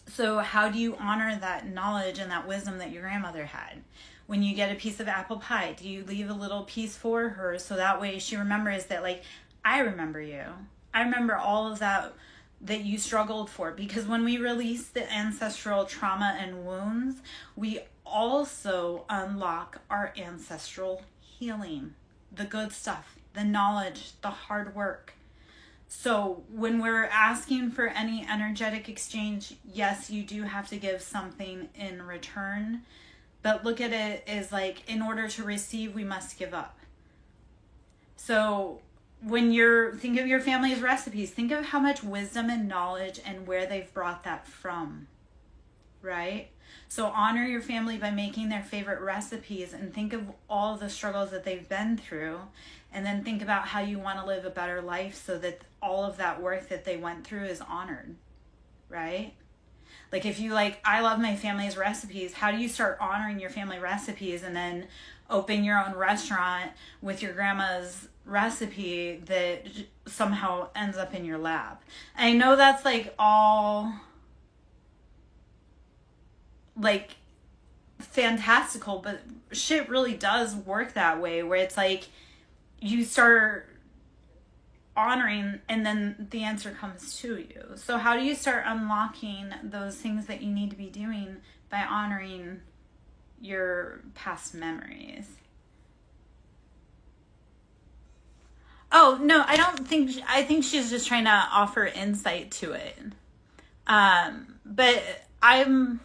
So how do you honor that knowledge and that wisdom that your grandmother had? When you get a piece of apple pie, do you leave a little piece for her so that way she remembers that, like, I remember you. I remember all of that you struggled for. Because when we release the ancestral trauma and wounds, we also unlock our ancestral healing, the good stuff, the knowledge, the hard work. So when we're asking for any energetic exchange, yes, you do have to give something in return. But look at it as like, in order to receive, we must give up. So when think of your family's recipes, think of how much wisdom and knowledge and where they've brought that from, right? So honor your family by making their favorite recipes and think of all the struggles that they've been through. And then think about how you want to live a better life so that all of that work that they went through is honored, right? Like if you like, I love my family's recipes, how do you start honoring your family recipes and then open your own restaurant with your grandma's recipe that somehow ends up in your lap? I know that's like all like fantastical, but shit really does work that way, where it's like you start honoring and then the answer comes to you. So how do you start unlocking those things that you need to be doing? By honoring your past memories. Oh, no, I think she's just trying to offer insight to it. But I'm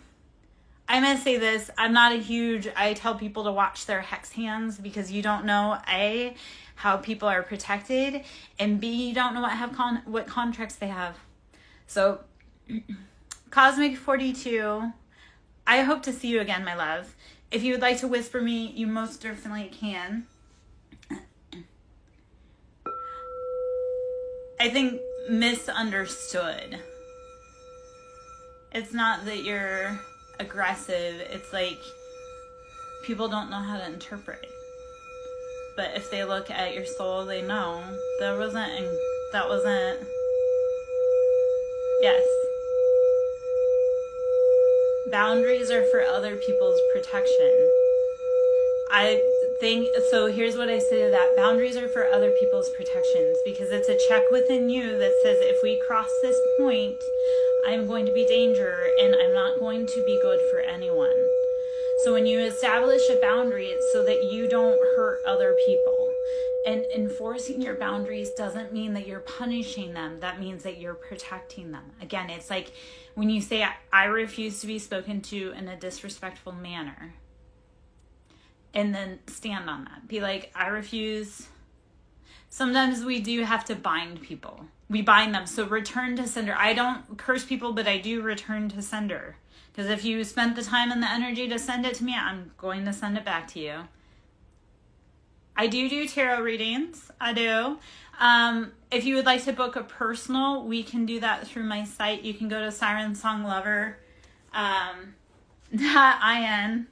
going to say this. I tell people to watch their hex hands because you don't know, A, how people are protected, and B, you don't know what contracts they have. So, Cosmic 42, I hope to see you again, my love. If you would like to whisper me, you most definitely can. I think misunderstood. It's not that you're aggressive. It's like people don't know how to interpret. But if they look at your soul, they know that wasn't. Yes. Boundaries are for other people's protection. I think, so here's what I say to that. Boundaries are for other people's protections because it's a check within you that says if we cross this point, I'm going to be danger and I'm not going to be good for anyone. So when you establish a boundary, it's so that you don't hurt other people. And enforcing your boundaries doesn't mean that you're punishing them. That means that you're protecting them. Again, it's like when you say, I refuse to be spoken to in a disrespectful manner. And then stand on that. Be like, I refuse. Sometimes we do have to bind people. We bind them. So return to sender. I don't curse people, but I do return to sender. Because if you spent the time and the energy to send it to me, I'm going to send it back to you. I do tarot readings. I do. If you would like to book a personal, we can do that through my site. You can go to SirenSongLover.in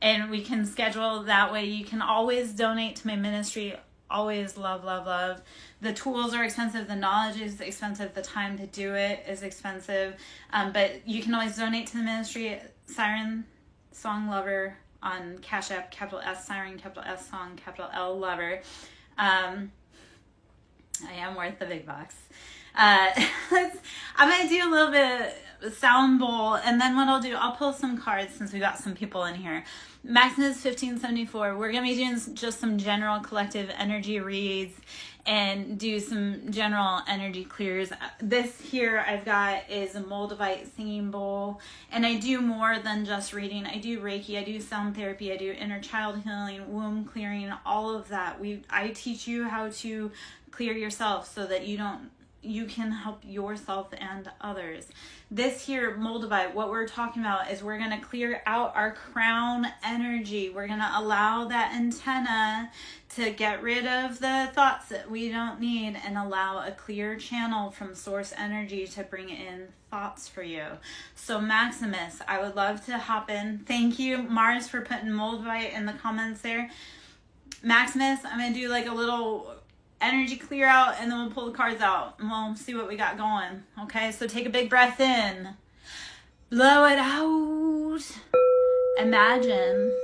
and we can schedule that way. You can always donate to my ministry. Always love, love, love. The tools are expensive. The knowledge is expensive. The time to do it is expensive. But you can always donate to the ministry. Siren Song Lover on Cash App, capital S Siren, capital S Song, capital L Lover. I am worth the big bucks. I'm going to do a little bit sound bowl, and then what I'll do, I'll pull some cards since we got some people in here. Maximus 1574. We're going to be doing just some general collective energy reads and do some general energy clears. This here I've got is a Moldavite singing bowl, and I do more than just reading. I do Reiki, I do sound therapy, I do inner child healing, womb clearing, all of that. I teach you how to clear yourself so that you can help yourself and others. This here, Moldavite, what we're talking about is we're going to clear out our crown energy. We're going to allow that antenna to get rid of the thoughts that we don't need and allow a clear channel from source energy to bring in thoughts for you. So Maximus, I would love to hop in. Thank you, Mars, for putting Moldavite in the comments there. Maximus, I'm going to do like a little energy clear out, and then we'll pull the cards out and we'll see what we got going. Okay, so take a big breath in, blow it out. Imagine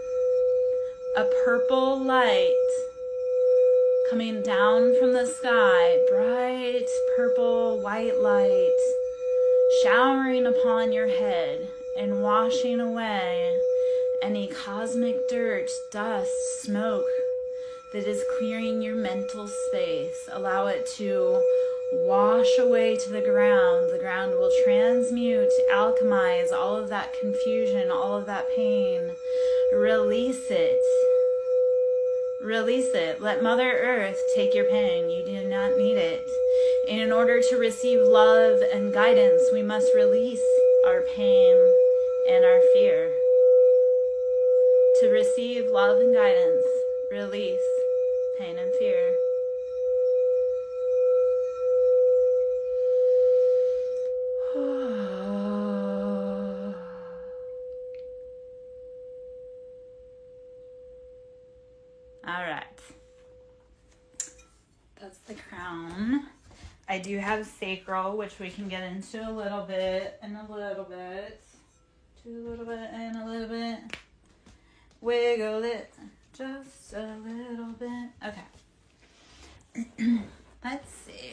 a purple light coming down from the sky, bright purple white light showering upon your head and washing away any cosmic dirt, dust, smoke that is clearing your mental space. Allow it to wash away to the ground. The ground will transmute, alchemize all of that confusion, all of that pain. Release it. Release it. Let Mother Earth take your pain. You do not need it. And in order to receive love and guidance, we must release our pain and our fear. To receive love and guidance, release pain and fear. All right. That's the crown. I do have sacral, which we can get into a little bit and a little bit. To a little bit and a little bit. Wiggle it just a little bit. Okay. Let's see.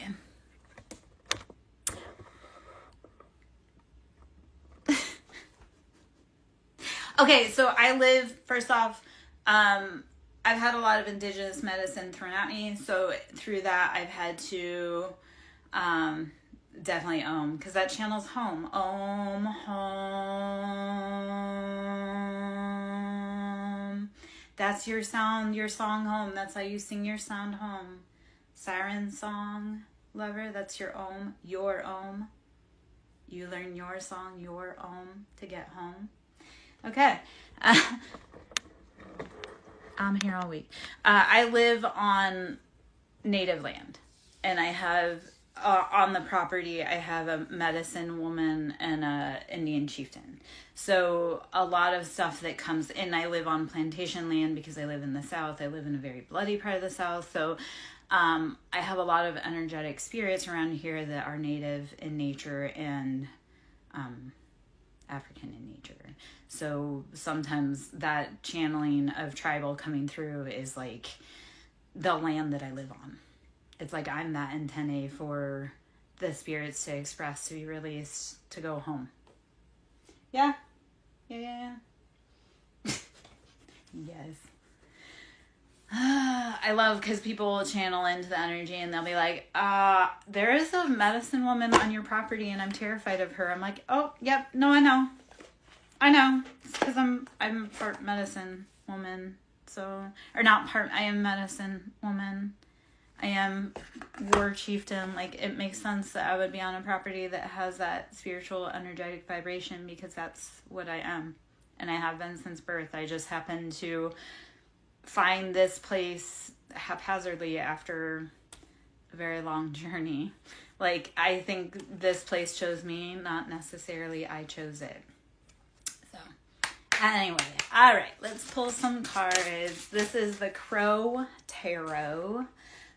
Okay, so I live, first off, I've had a lot of indigenous medicine thrown at me. So through that, I've had to definitely Om, because that channel's home. Om, home. That's your sound, your song home. That's how you sing your sound home. SirenSong, lover, that's your Om, your Om. You learn your song, your Om, to get home. Okay. I'm here all week. I live on native land, and I have on the property, I have a medicine woman and a Indian chieftain. So a lot of stuff that comes in, I live on plantation land because I live in the South. I live in a very bloody part of the South. So I have a lot of energetic spirits around here that are native in nature and African in nature. So sometimes that channeling of tribal coming through is like the land that I live on. It's like I'm that antennae for the spirits to express, to be released, to go home. Yeah. Yes. I love because people will channel into the energy and they'll be like, there is a medicine woman on your property and I'm terrified of her. I'm like, oh, yep, no, I know. It's because I'm part medicine woman. So, or not part, I am medicine woman. I am war chieftain. Like, it makes sense that I would be on a property that has that spiritual, energetic vibration because that's what I am. And I have been since birth. I just happened to find this place haphazardly after a very long journey. Like, I think this place chose me, not necessarily I chose it. So, anyway, all right, let's pull some cards. This is the Crow Tarot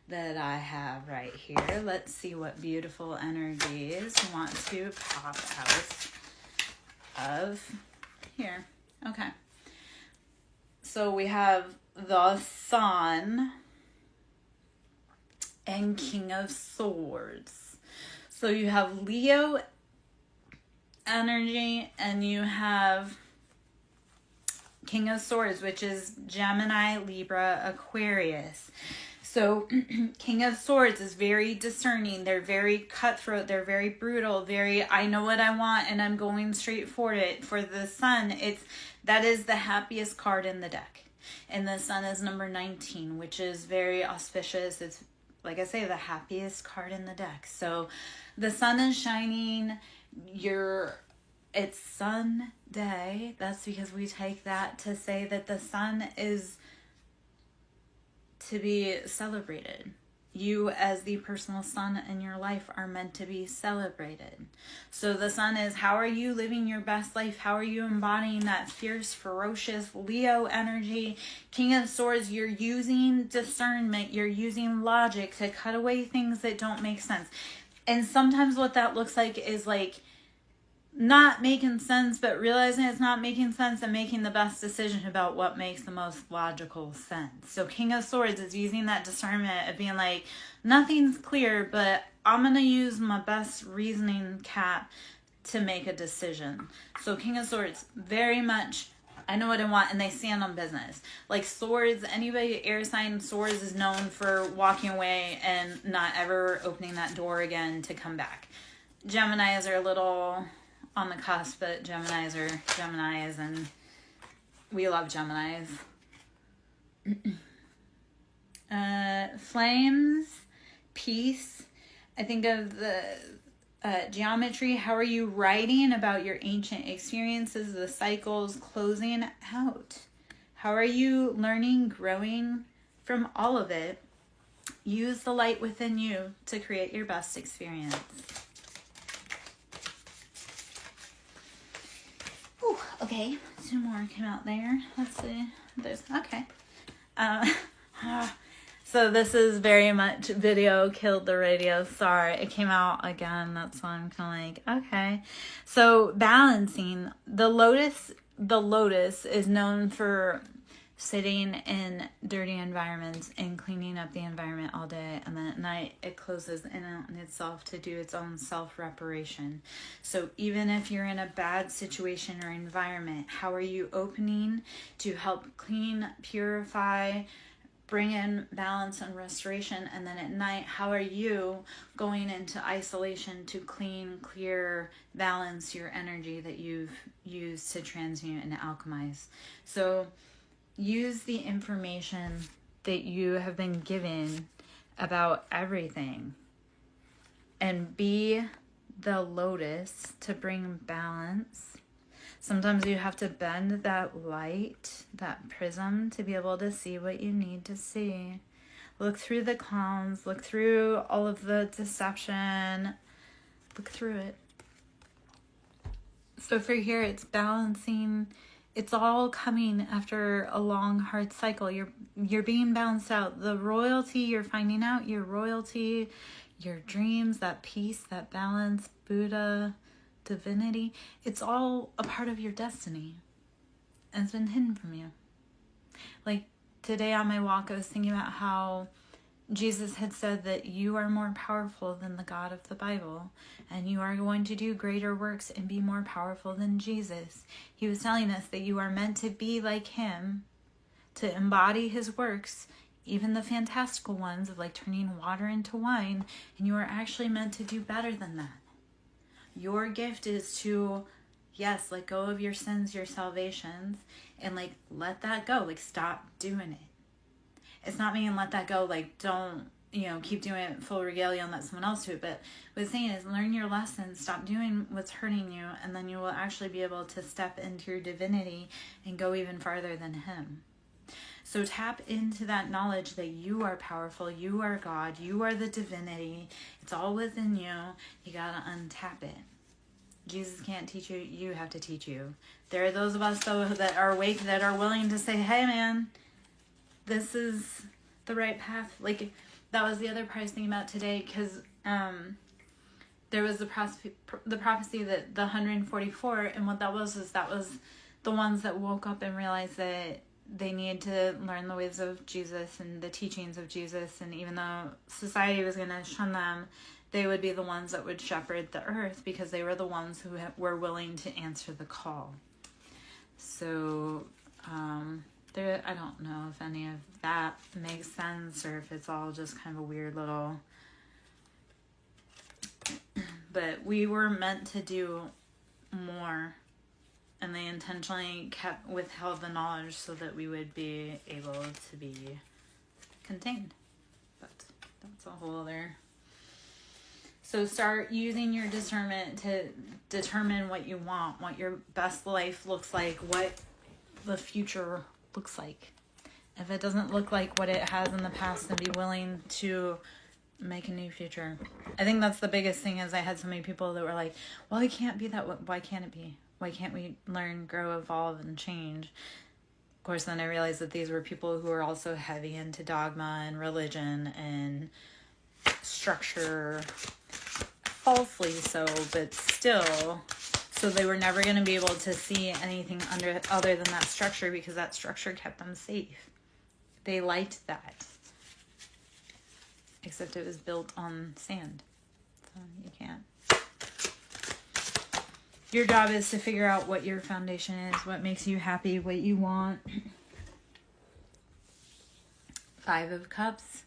that I have right here. Let's see what beautiful energies want to pop out of here. Okay. So we have the Sun and King of Swords. So you have Leo energy, and you have King of Swords, which is Gemini, Libra, Aquarius. So King of Swords is very discerning. They're very cutthroat. They're very brutal. Very, I know what I want and I'm going straight for it. For the Sun, that is the happiest card in the deck. And the Sun is number 19, which is very auspicious. It's, like I say, the happiest card in the deck. So the Sun is shining. It's Sun Day. That's because we take that to say that the Sun is to be celebrated. You as the personal sun in your life are meant to be celebrated. So the Sun is, how are you living your best life? How are you embodying that fierce, ferocious Leo energy? King of Swords, you're using discernment. You're using logic to cut away things that don't make sense. And sometimes what that looks like is like not making sense, but realizing it's not making sense and making the best decision about what makes the most logical sense. So King of Swords is using that discernment of being like, nothing's clear, but I'm going to use my best reasoning cap to make a decision. So King of Swords, very much, I know what I want, and they stand on business. Like Swords, anybody air sign Swords is known for walking away and not ever opening that door again to come back. Geminis are a little on the cusp, but Geminis are Geminis, and we love Geminis. Flames, peace. I think of the geometry. How are you writing about your ancient experiences, the cycles closing out? How are you learning, growing from all of it? Use the light within you to create your best experience. Okay, two more came out there. Let's see. There's okay. So this is very much video killed the radio. Sorry, it came out again. That's why I'm kind of like, okay. So balancing the lotus is known for sitting in dirty environments and cleaning up the environment all day, and then at night it closes in on itself to do its own self-reparation. So even if you're in a bad situation or environment, how are you opening to help clean, purify, bring in balance and restoration? And then at night, how are you going into isolation to clean, clear, balance your energy that you've used to transmute and alchemize? So use the information that you have been given about everything and be the lotus to bring balance. Sometimes you have to bend that light, that prism, to be able to see what you need to see. Look through the clowns, look through all of the deception, look through it. So for here, it's balancing. It's all coming after a long, hard cycle. You're being balanced out. The royalty, you're finding out your royalty, your dreams, that peace, that balance, Buddha, divinity. It's all a part of your destiny. And it's been hidden from you. Like today on my walk, I was thinking about how Jesus had said that you are more powerful than the God of the Bible, and you are going to do greater works and be more powerful than Jesus. He was telling us that you are meant to be like him, to embody his works, even the fantastical ones of like turning water into wine, and you are actually meant to do better than that. Your gift is to, yes, let go of your sins, your salvations, and like let that go. Like stop doing it. It's not meaning let that go, like don't, keep doing it full regalia and let someone else do it. But what it's saying is learn your lessons, stop doing what's hurting you, and then you will actually be able to step into your divinity and go even farther than him. So tap into that knowledge that you are powerful, you are God, you are the divinity. It's all within you. You gotta untap it. Jesus can't teach you, you have to teach you. There are those of us, though, that are awake, that are willing to say, hey, man, this is the right path. Like, that was the other part I was thinking about today, because there was the prophecy that the 144, and what that was the ones that woke up and realized that they needed to learn the ways of Jesus and the teachings of Jesus, and even though society was going to shun them, they would be the ones that would shepherd the earth because they were the ones who were willing to answer the call. So, I don't know if any of that makes sense or if it's all just kind of a weird little... But we were meant to do more, and they intentionally withheld the knowledge so that we would be able to be contained. But that's a whole other... So start using your discernment to determine what you want, what your best life looks like, what the future looks like. If it doesn't look like what it has in the past, then be willing to make a new future. I think that's the biggest thing, is I had so many people that were like, well, it can't be that way. Why can't it be? Why can't we learn, grow, evolve, and change? Of course, then I realized that these were people who were also heavy into dogma and religion and structure, falsely so, but still. So they were never going to be able to see anything other than that structure, because that structure kept them safe. They liked that. Except it was built on sand. So you can't. Your job is to figure out what your foundation is, what makes you happy, what you want. 5 of Cups.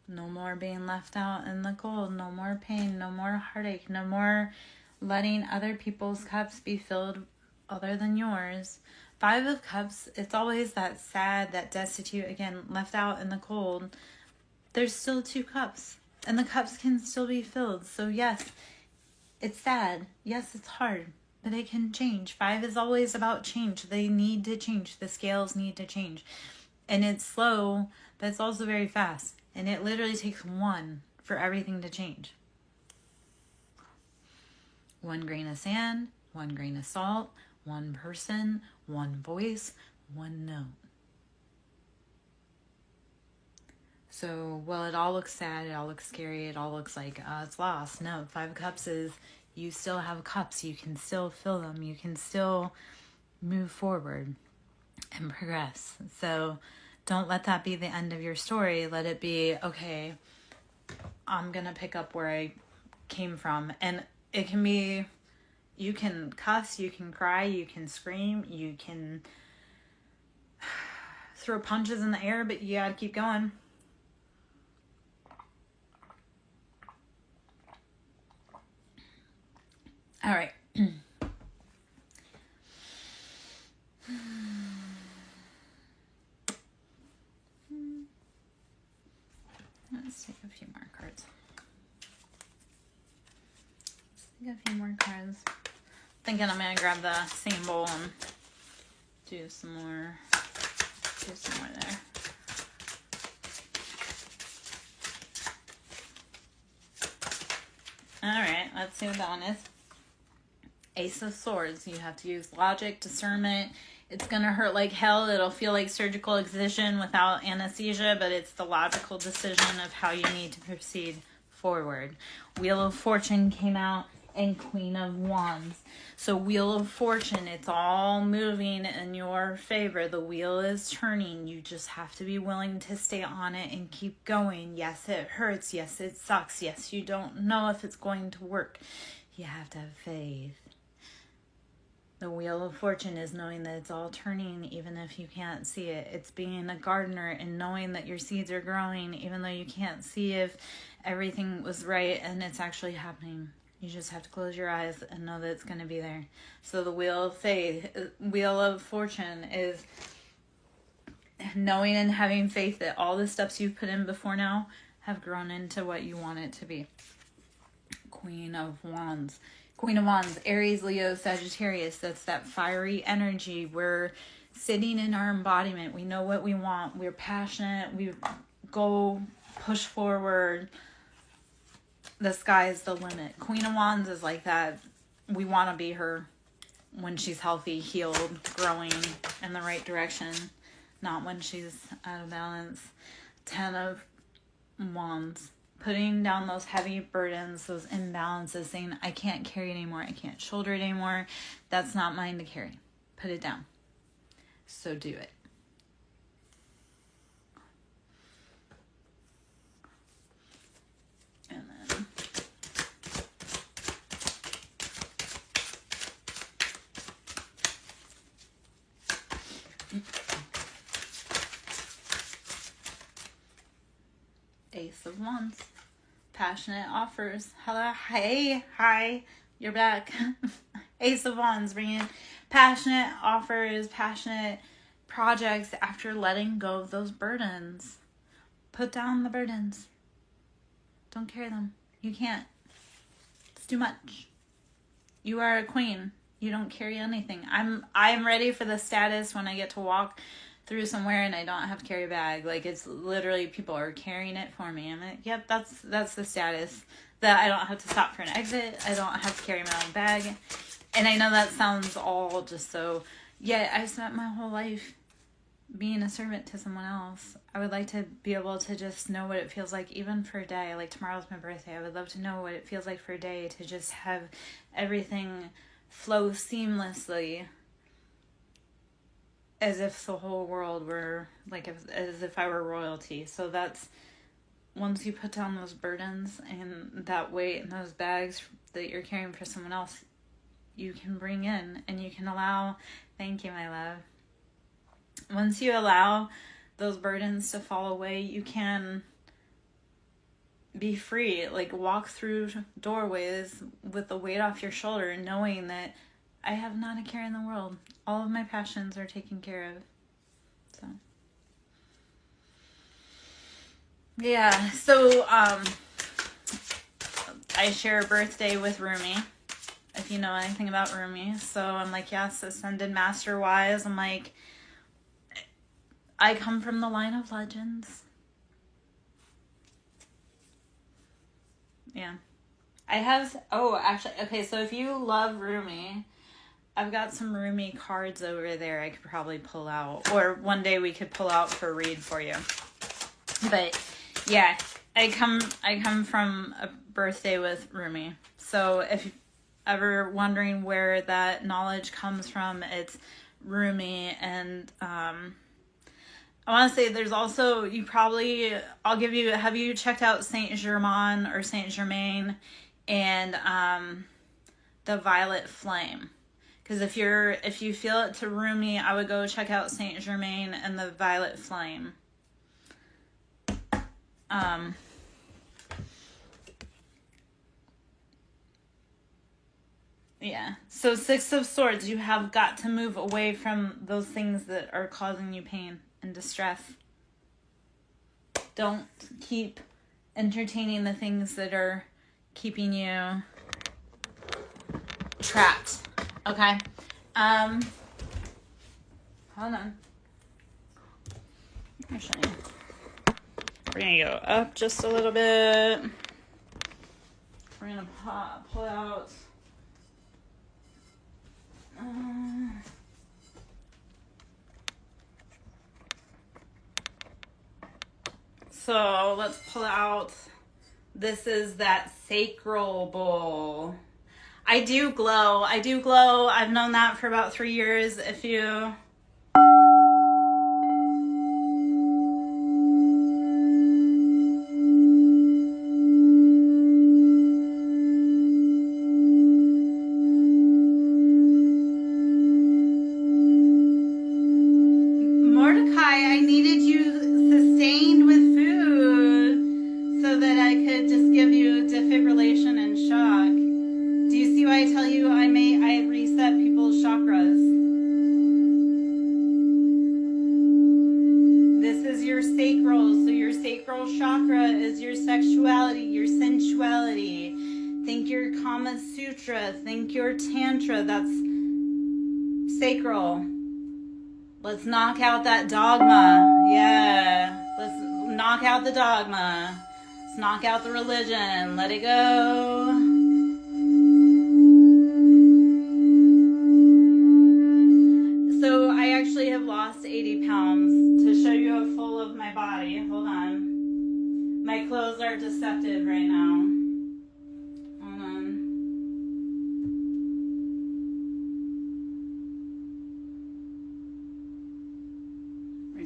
No more being left out in the cold. No more pain. No more heartache. No more letting other people's cups be filled other than yours. 5 of Cups, it's always that sad, that destitute, again, left out in the cold. There's still 2 cups, and the cups can still be filled. So yes, it's sad. Yes, it's hard, but it can change. 5 is always about change. They need to change. The scales need to change. And it's slow, but it's also very fast. And it literally takes 1 for everything to change. 1 grain of sand, 1 grain of salt, 1 person, 1 voice, 1 note. So, well, it all looks sad, it all looks scary, it all looks like it's lost. No, 5 of Cups is you still have cups, you can still fill them, you can still move forward and progress. So don't let that be the end of your story. Let it be, okay, I'm going to pick up where I came from. And it can be, you can cuss, you can cry, you can scream, you can throw punches in the air, but you got to keep going. All right. Let's take a few more cards. Let's take a few more cards. Thinking I'm gonna grab the same bowl and do some more there. All right, let's see what that one is. Ace of Swords. You have to use logic, discernment. It's going to hurt like hell. It'll feel like surgical excision without anesthesia, but it's the logical decision of how you need to proceed forward. Wheel of Fortune came out, and Queen of Wands. So Wheel of Fortune, it's all moving in your favor. The wheel is turning. You just have to be willing to stay on it and keep going. Yes, it hurts. Yes, it sucks. Yes, you don't know if it's going to work. You have to have faith. The Wheel of Fortune is knowing that it's all turning even if you can't see it. It's being a gardener and knowing that your seeds are growing even though you can't see if everything was right and it's actually happening. You just have to close your eyes and know that it's going to be there. So the Wheel of Faith, Wheel of Fortune is knowing and having faith that all the steps you've put in before now have grown into what you want it to be. Queen of Wands. Queen of Wands, Aries, Leo, Sagittarius. That's that fiery energy. We're sitting in our embodiment. We know what we want. We're passionate. We go push forward. The sky is the limit. Queen of Wands is like that. We want to be her when she's healthy, healed, growing in the right direction. Not when she's out of balance. 10 of Wands. Putting down those heavy burdens, those imbalances, saying, I can't carry it anymore. I can't shoulder it anymore. That's not mine to carry. Put it down. So do it. And then Ace of Wands. Passionate offers. Hello. Hey. Hi. You're back. Ace of Wands, bringing passionate offers, passionate projects after letting go of those burdens. Put down the burdens. Don't carry them. You can't. It's too much. You are a queen. You don't carry anything. I'm ready for the status when I get to walk through somewhere and I don't have to carry a bag. Like, it's literally people are carrying it for me. I'm like, yep, that's the status. That I don't have to stop for an exit. I don't have to carry my own bag. And I know that sounds all just so, yet I've spent my whole life being a servant to someone else. I would like to be able to just know what it feels like, even for a day. Like, tomorrow's my birthday. I would love to know what it feels like for a day to just have everything flow seamlessly, as if the whole world were, like, as if I were royalty. So that's, once you put down those burdens and that weight and those bags that you're carrying for someone else, you can bring in and you can allow, thank you, my love. Once you allow those burdens to fall away, you can be free. Like, walk through doorways with the weight off your shoulder, knowing that I have not a care in the world. All of my passions are taken care of. So, yeah. So, I share a birthday with Rumi, if you know anything about Rumi. So I'm like, yes, ascended master wise. I'm like, I come from the line of legends. Yeah. I have, actually, okay, so if you love Rumi, I've got some Rumi cards over there I could probably pull out. Or one day we could pull out for a read for you. But, yeah, I come from a birthday with Rumi. So if you're ever wondering where that knowledge comes from, it's Rumi. And, I want to say there's also, have you checked out Saint Germain or Saint Germain and the Violet Flame? Because if you feel it to Rumi, I would go check out Saint Germain and the Violet Flame. Yeah. So Six of Swords, you have got to move away from those things that are causing you pain and distress. Don't keep entertaining the things that are keeping you trapped. Okay? Hold on. I'll show you. We're gonna go up just a little bit. We're gonna pull out so let's pull out, this is that sacral bowl. I do glow. I've known that for about 3 years. If you I needed you sustained with food so that I could just give you defibrillation and shock. Do you see why I tell you I reset people's chakras? This is your sacral. So your sacral chakra is your sexuality, your sensuality. Think your Kama Sutra. Think your Tantra. That's sacral. Let's knock out that dogma. Yeah. Let's knock out the dogma. Let's knock out the religion. Let it go. So I actually have lost 80 pounds. To show you a full of my body. Hold on. My clothes are deceptive right now. Hold on.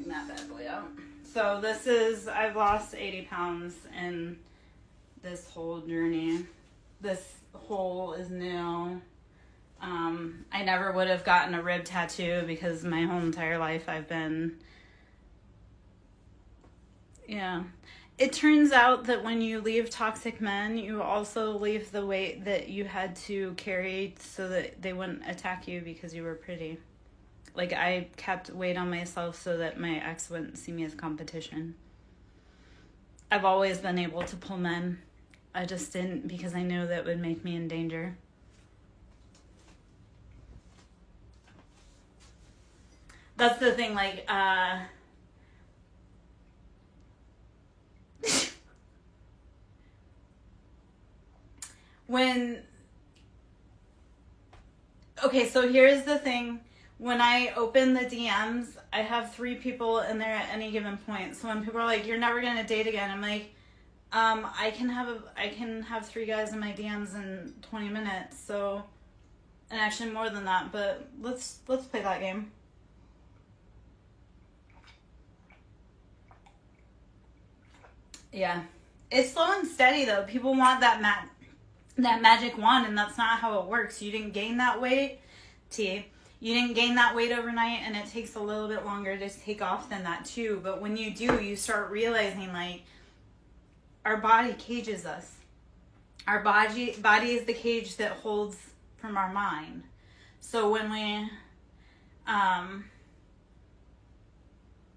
That bad boy out. So I've lost 80 pounds in this whole journey. This hole is new. I never would have gotten a rib tattoo because my whole entire life I've been, yeah. it turns out that when you leave toxic men, you also leave the weight that you had to carry so that they wouldn't attack you because you were pretty. Like, I kept weight on myself so that my ex wouldn't see me as competition. I've always been able to pull men. I just didn't because I knew that would make me in danger. That's the thing, like, okay, so here's the thing. When I open the DMs, I have 3 people in there at any given point. So when people are like, "You're never gonna date again," I'm like, I can have 3 guys in my DMs in 20 minutes. So, and actually more than that. But let's play that game. Yeah, it's slow and steady though. People want that magic wand, and that's not how it works. You didn't gain that weight, You didn't gain that weight overnight, and it takes a little bit longer to take off than that too. But when you do, you start realizing, like, our body cages us. Our body is the cage that holds from our mind. So when we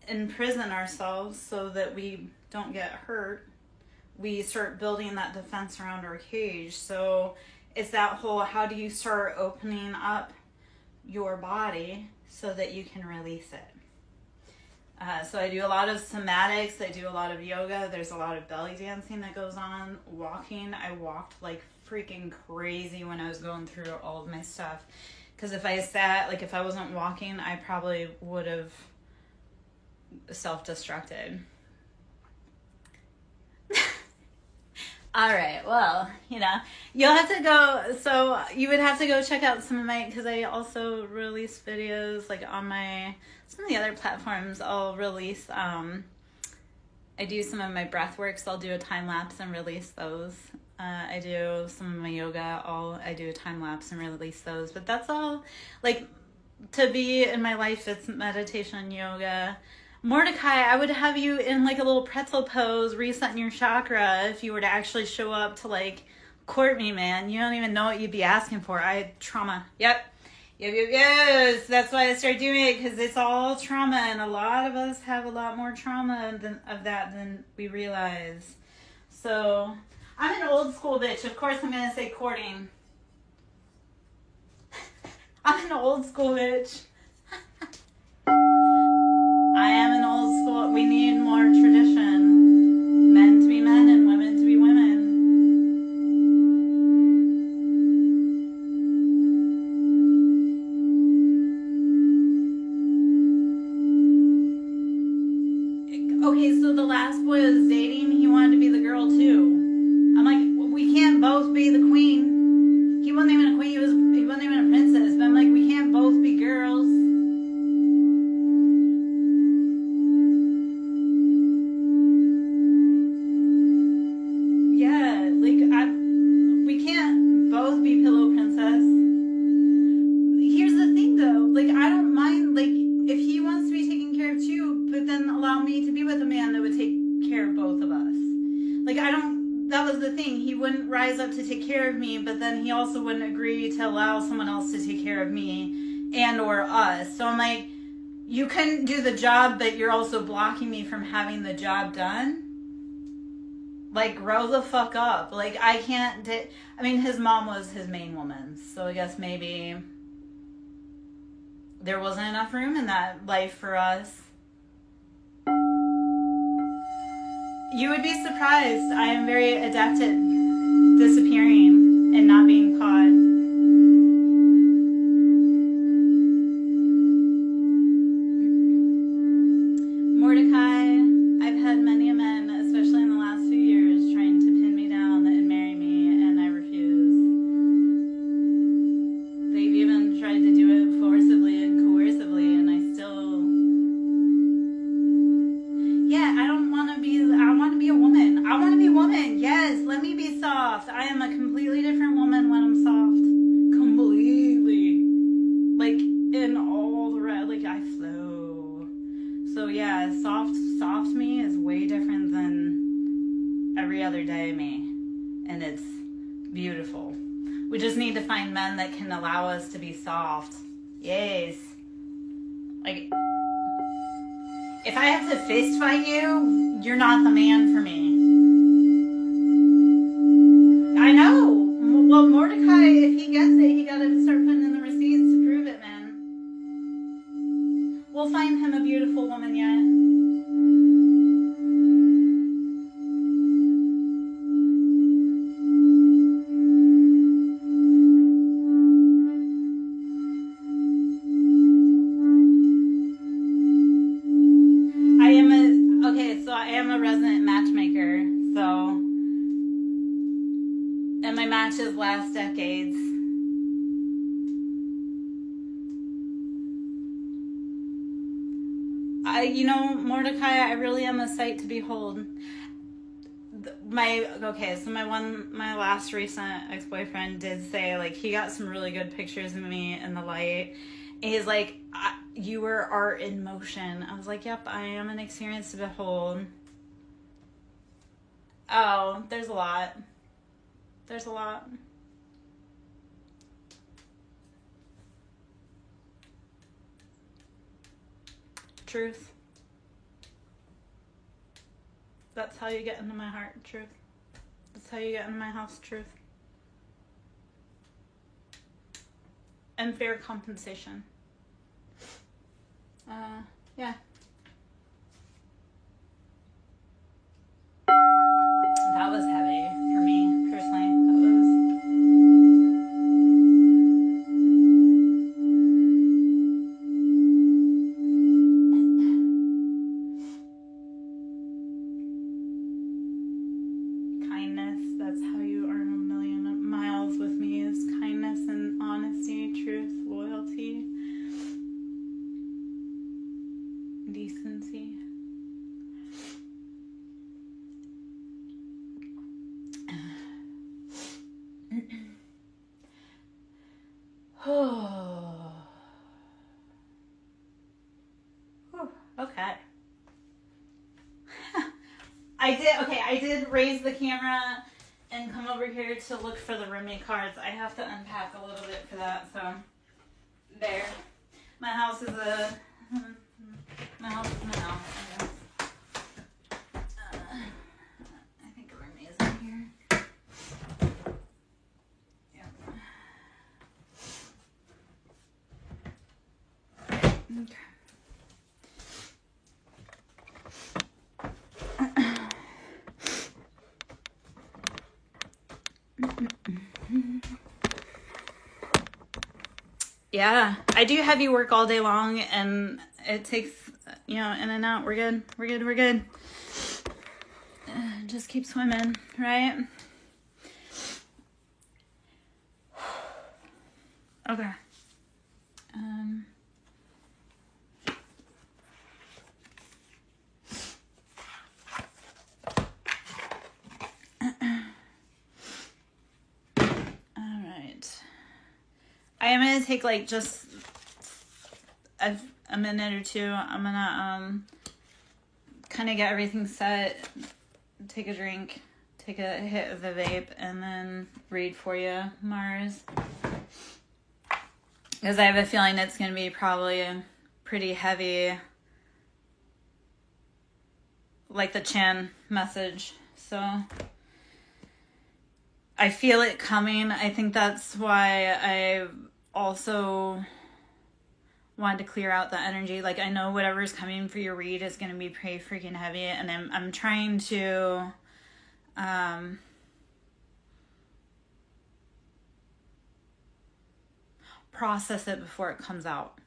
imprison ourselves so that we don't get hurt, we start building that defense around our cage. So it's that whole, how do you start opening up your body so that you can release it? So I do a lot of somatics. I do a lot of yoga. There's a lot of belly dancing that goes on. Walking. I walked like freaking crazy when I was going through all of my stuff. Because if I sat, like if I wasn't walking, I probably would have self-destructed. All right, well, you'll have to go, so you would have to go check out some of my, because I also release videos, like on some of the other platforms. I'll release, I do some of my breath work, so I'll do a time lapse and release those. I do some of my yoga, I do a time lapse and release those, but that's all, like, to be in my life, it's meditation and yoga. Mordecai, I would have you in like a little pretzel pose, resetting your chakra if you were to actually show up to like court me, man. You don't even know what you'd be asking for. I had trauma. Yep. That's why I started doing it, because it's all trauma, and a lot of us have a lot more trauma than we realize. So I'm an old school bitch. Of course I'm going to say courting. I'm an old school bitch. I am an old school. We need more tradition. Men to be men and women to be women. Okay, so the last boy I was dating, he wanted to be the girl too. I'm like, we can't both be the queen. He wasn't even a queen. He wasn't even a princess. But I'm like, we can't both be girls. Up to take care of me, but then he also wouldn't agree to allow someone else to take care of me and or us. So I'm like, you couldn't do the job, but you're also blocking me from having the job done. Like, grow the fuck up. Like, I can't his mom was his main woman, so I guess maybe there wasn't enough room in that life for us. You would be surprised. I am very adept at disappearing and not being caught. Mordecai, I've had many a men, especially in the last few years, trying to pin me down and marry me, and I refuse. They've even tried to do it forcibly and coercively, and I still... Yeah, I want to be a woman. I want to be a woman. Yes, let me be soft. I am a completely different woman when I'm soft. Completely. Like, in all the rest, like, I flow. So yeah, soft me is way different than other day, me. And it's beautiful. We just need to find men that can allow us to be soft. Yes. Like, if I have to fist fight you, you're not the man for me. I know. Well, Mordecai, if he gets it, he gotta start putting in the receipts to prove it, man. We'll find him a beautiful woman yet. I am a resident matchmaker, so, and my matches last decades. Mordecai, I really am a sight to behold. My last recent ex-boyfriend did say, like, he got some really good pictures of me in the light. And he's like, you were art in motion. I was like, yep, I am an experience to behold. Oh, there's a lot. There's a lot. Truth. That's how you get into my heart, truth. That's how you get into my house, truth. And fair compensation. Yeah. That was heavy for me, personally. That was... Kindness, that's how you earn 1,000,000 miles with me, is kindness and honesty, truth, loyalty, decency. Oh. Okay. I did raise the camera and come over here to look for the roommate cards. I have to unpack a little bit for that, so there. My house is my house, I guess. I think a roommate is in here. Yep. Okay. Yeah, I do heavy work all day long, and it takes, in and out. We're good. Just keep swimming, right? Okay. I am going to take like just a minute or two. I'm going to kind of get everything set, take a drink, take a hit of the vape, and then read for you, Mars. Because I have a feeling it's going to be probably pretty heavy, like the Chan message. So I feel it coming. I think that's why I also wanted to clear out the energy. Like, I know whatever's coming for your read is going to be pretty freaking heavy, and I'm trying to process it before it comes out.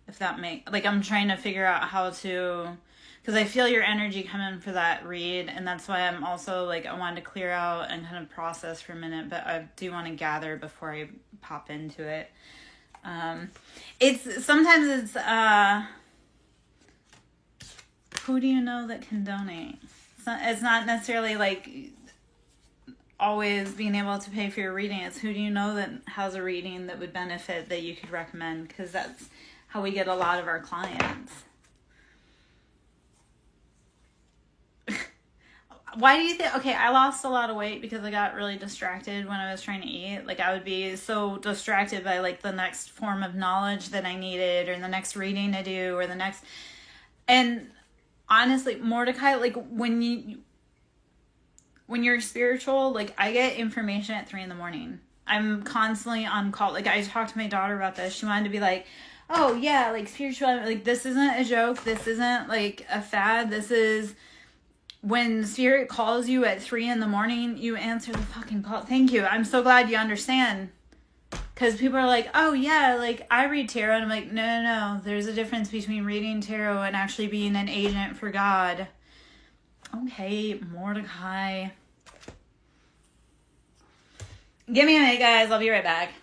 If that I'm trying to figure out how to, because I feel your energy coming for that read, and that's why I'm also like, I wanted to clear out and kind of process for a minute, but I do want to gather before I pop into it. It's who do you know that can donate? It's not necessarily like always being able to pay for your reading. It's who do you know that has a reading that would benefit, that you could recommend, because that's how we get a lot of our clients. Why do you think? Okay, I lost a lot of weight because I got really distracted when I was trying to eat. Like, I would be so distracted by, like, the next form of knowledge that I needed, or the next reading to do, or the next. And honestly, Mordecai, like, when you're spiritual, like, I get information at 3 a.m. I'm constantly on call. Like, I talked to my daughter about this. She wanted to be like, oh, yeah, like, spiritual. Like, this isn't a joke. This isn't, like, a fad. This is. When spirit calls you at 3 a.m, you answer the fucking call. Thank you. I'm so glad you understand. Because people are like, oh, yeah, like, I read tarot. And I'm like, no. There's a difference between reading tarot and actually being an agent for God. Okay, Mordecai. Give me a minute, guys. I'll be right back.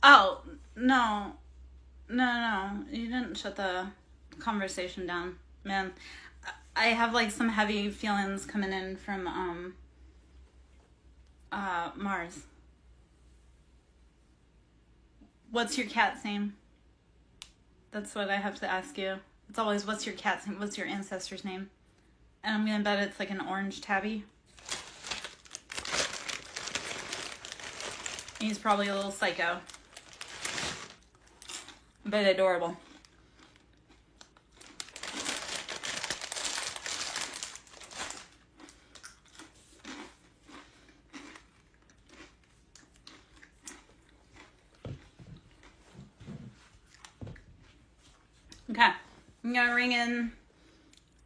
Oh, no. No. You didn't shut the conversation down, man. I have, like, some heavy feelings coming in from, Mars. What's your cat's name? That's what I have to ask you. It's always, what's your cat's name? What's your ancestor's name? And I'm gonna bet it's like an orange tabby. He's probably a little psycho. But adorable. Okay, I'm gonna ring in.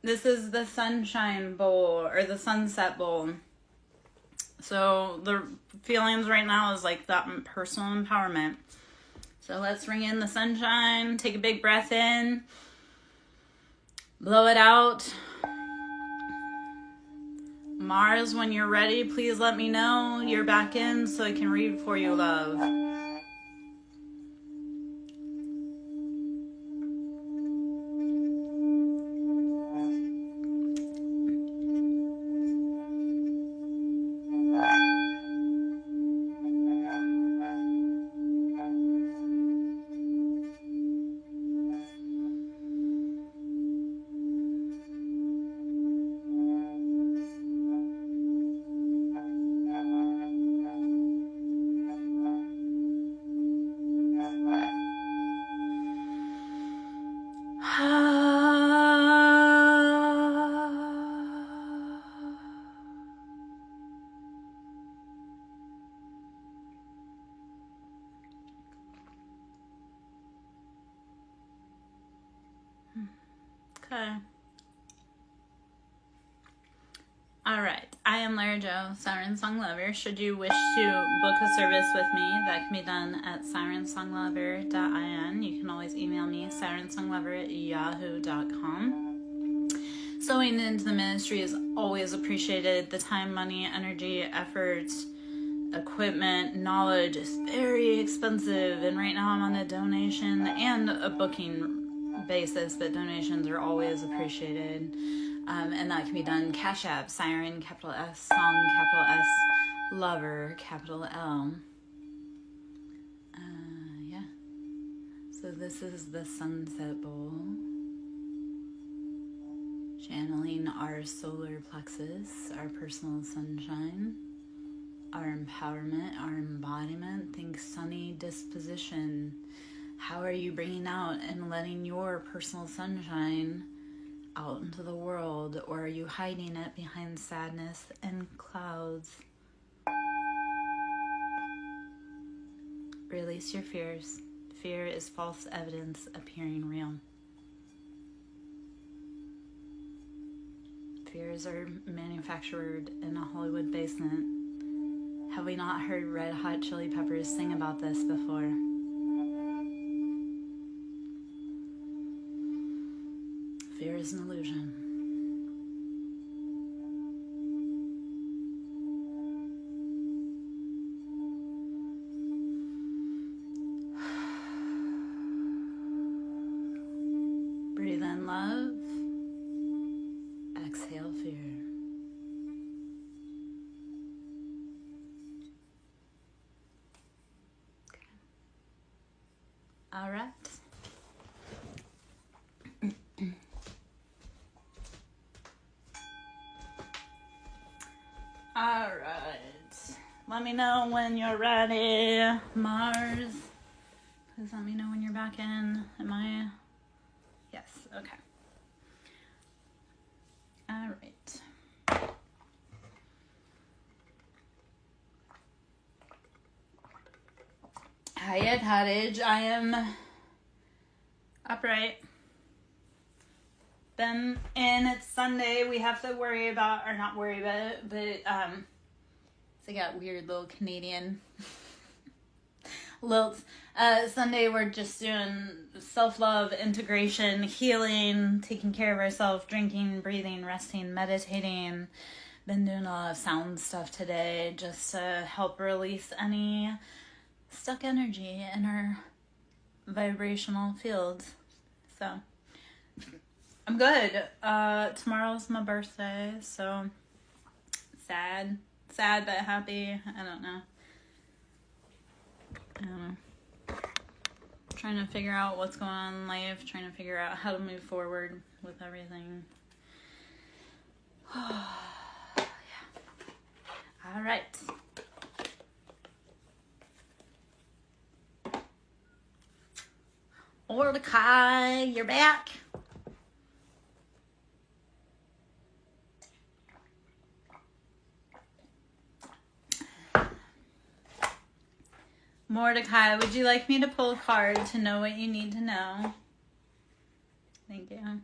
This is the Sunshine Bowl, or the Sunset Bowl. So the feelings right now is like that personal empowerment. So let's ring in the sunshine. Take a big breath in. Blow it out. Mars, when you're ready, please let me know you're back in so I can read for you, love. All right. I am Lara Jo, SirenSong Lover. Should you wish to book a service with me, that can be done at SirenSongLover.in. You can always email me, SirenSongLover@yahoo.com. Sewing into the ministry is always appreciated. The time, money, energy, effort, equipment, knowledge is very expensive. And right now I'm on a donation and a booking basis, but donations are always appreciated. And that can be done Cash App, Siren, capital S, Song, capital S, Lover, capital L. Yeah. So this is the Sunset Bowl. Channeling our solar plexus, our personal sunshine, our empowerment, our embodiment. Think sunny disposition. How are you bringing out and letting your personal sunshine out into the world, or are you hiding it behind sadness and clouds? Release your fears. Fear is false evidence appearing real. Fears are manufactured in a Hollywood basement. Have we not heard Red Hot Chili Peppers sing about this before? Fear is an illusion. Breathe in love. Exhale fear. Okay. All right. All right. Let me know when you're ready, Mars. Please let me know when you're back in. Am I? Yes. Okay. All right. Hiya, cottage. I am upright. Then, and it's Sunday. We have to worry about, or not worry about it, but so I got weird little Canadian lilts. Sunday we're just doing self-love, integration, healing, taking care of ourselves, drinking, breathing, resting, meditating. Been doing a lot of sound stuff today just to help release any stuck energy in our vibrational fields. So I'm good. Tomorrow's my birthday, so sad but happy. I don't know. Trying to figure out what's going on in life, trying to figure out how to move forward with everything. Yeah. All right. Mordecai, you're back. Mordecai, would you like me to pull a card to know what you need to know? Thank you.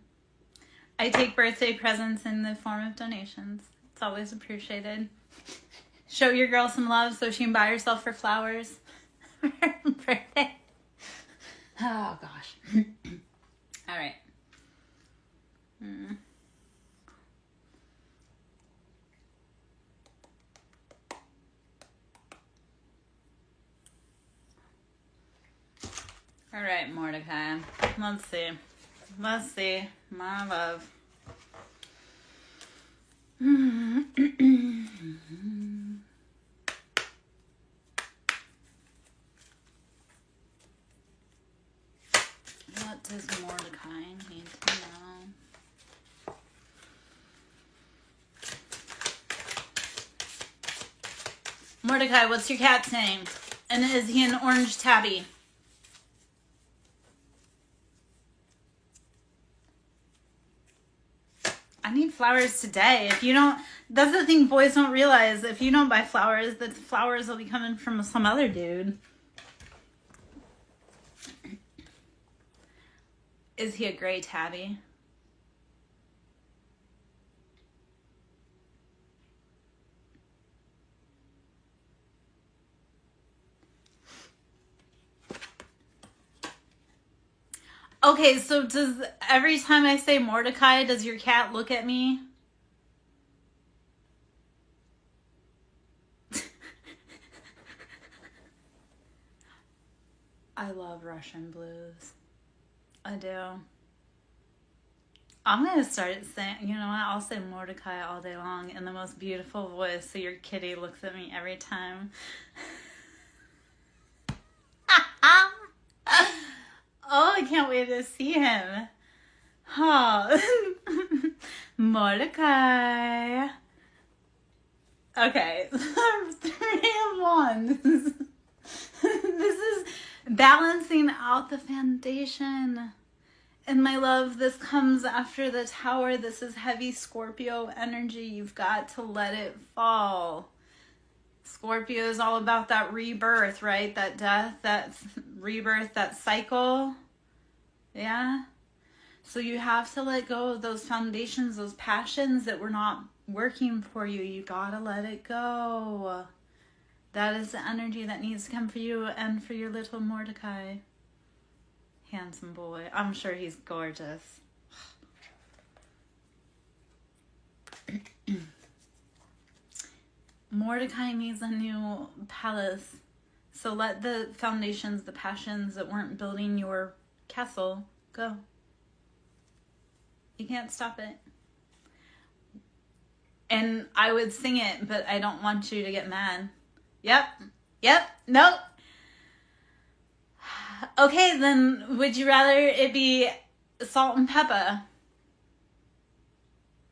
I take birthday presents in the form of donations. It's always appreciated. Show your girl some love so she can buy herself her flowers for her birthday. Oh, gosh. All right. All right, Mordecai. Let's see. My love. What does Mordecai need to know? Mordecai, what's your cat's name? And is he an orange tabby? I need flowers today. If you don't, that's the thing boys don't realize. If you don't buy flowers, the flowers will be coming from some other dude. Is he a gray tabby? Okay, so does every time I say Mordecai, does your cat look at me? I love Russian blues. I do. I'm going to start saying, you know what, I'll say Mordecai all day long in the most beautiful voice so your kitty looks at me every time. Oh, I can't wait to see him. Oh. Mordecai. Okay. 3 of Wands. This is balancing out the foundation. And my love, this comes after the Tower. This is heavy Scorpio energy. You've got to let it fall. Scorpio is all about that rebirth, right? That death, that rebirth, that cycle. Yeah? So you have to let go of those foundations, those passions that were not working for you. You gotta let it go. That is the energy that needs to come for you and for your little Mordecai. Handsome boy. I'm sure he's gorgeous. Mordecai needs a new palace. So let the foundations, the passions that weren't building your castle go. You can't stop it. And I would sing it, but I don't want you to get mad. Yep, nope. Okay, then would you rather it be salt and pepper?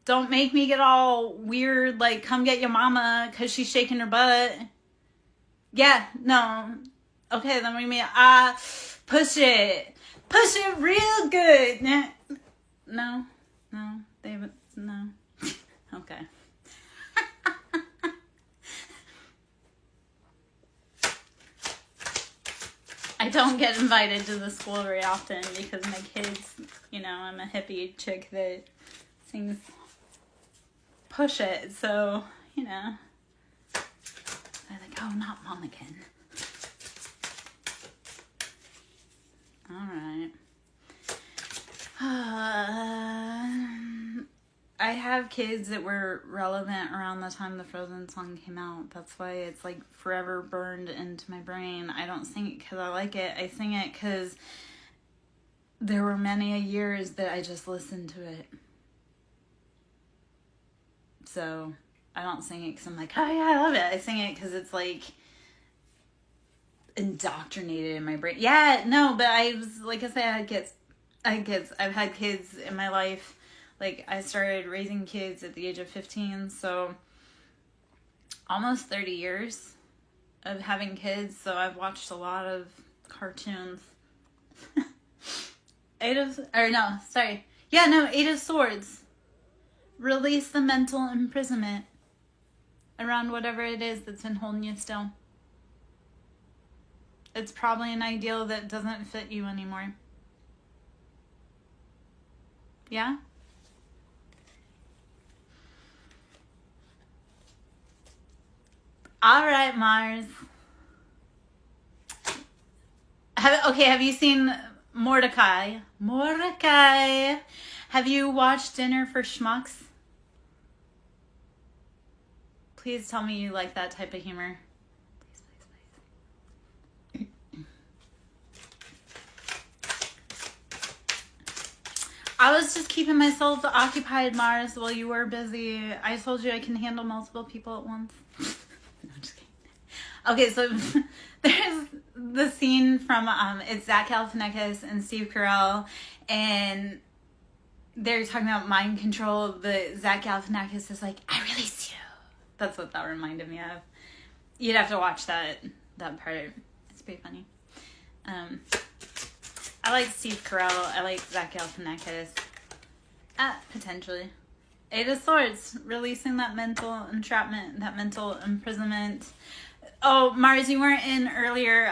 Don't make me get all weird, like, come get your mama because she's shaking her butt. Yeah, no. Okay, then we may, push it. Push it real good. No, David, no. Okay. I don't get invited to the school very often because my kids, you know, I'm a hippie chick that sings push it. So, you know, they're like, oh, not mom again. All right. I have kids that were relevant around the time the Frozen song came out. That's why it's like forever burned into my brain. I don't sing it because I like it. I sing it because there were many years that I just listened to it. So I don't sing it because I'm like, oh yeah, I love it. I sing it because it's like indoctrinated in my brain. Yeah, no, but I was, like I said, I had kids. I've had kids in my life. Like, I started raising kids at the age of 15, so almost 30 years of having kids, so I've watched a lot of cartoons. Eight of Swords. Release the mental imprisonment around whatever it is that's been holding you still. It's probably an ideal that doesn't fit you anymore. Yeah? All right, Mars. Have you seen Mordecai? Have you watched Dinner for Schmucks? Please tell me you like that type of humor. Please. I was just keeping myself occupied, Mars, while you were busy. I told you I can handle multiple people at once. No, I'm just kidding. Okay, so there's the scene from it's Zach Galifianakis and Steve Carell, and they're talking about mind control. But Zach Galifianakis is like, "I release you." That's what that reminded me of. You'd have to watch that part. It's pretty funny. I like Steve Carell. I like Zach Galifianakis. Potentially. Eight of Swords, releasing that mental entrapment, that mental imprisonment. Oh, Mars, you weren't in earlier.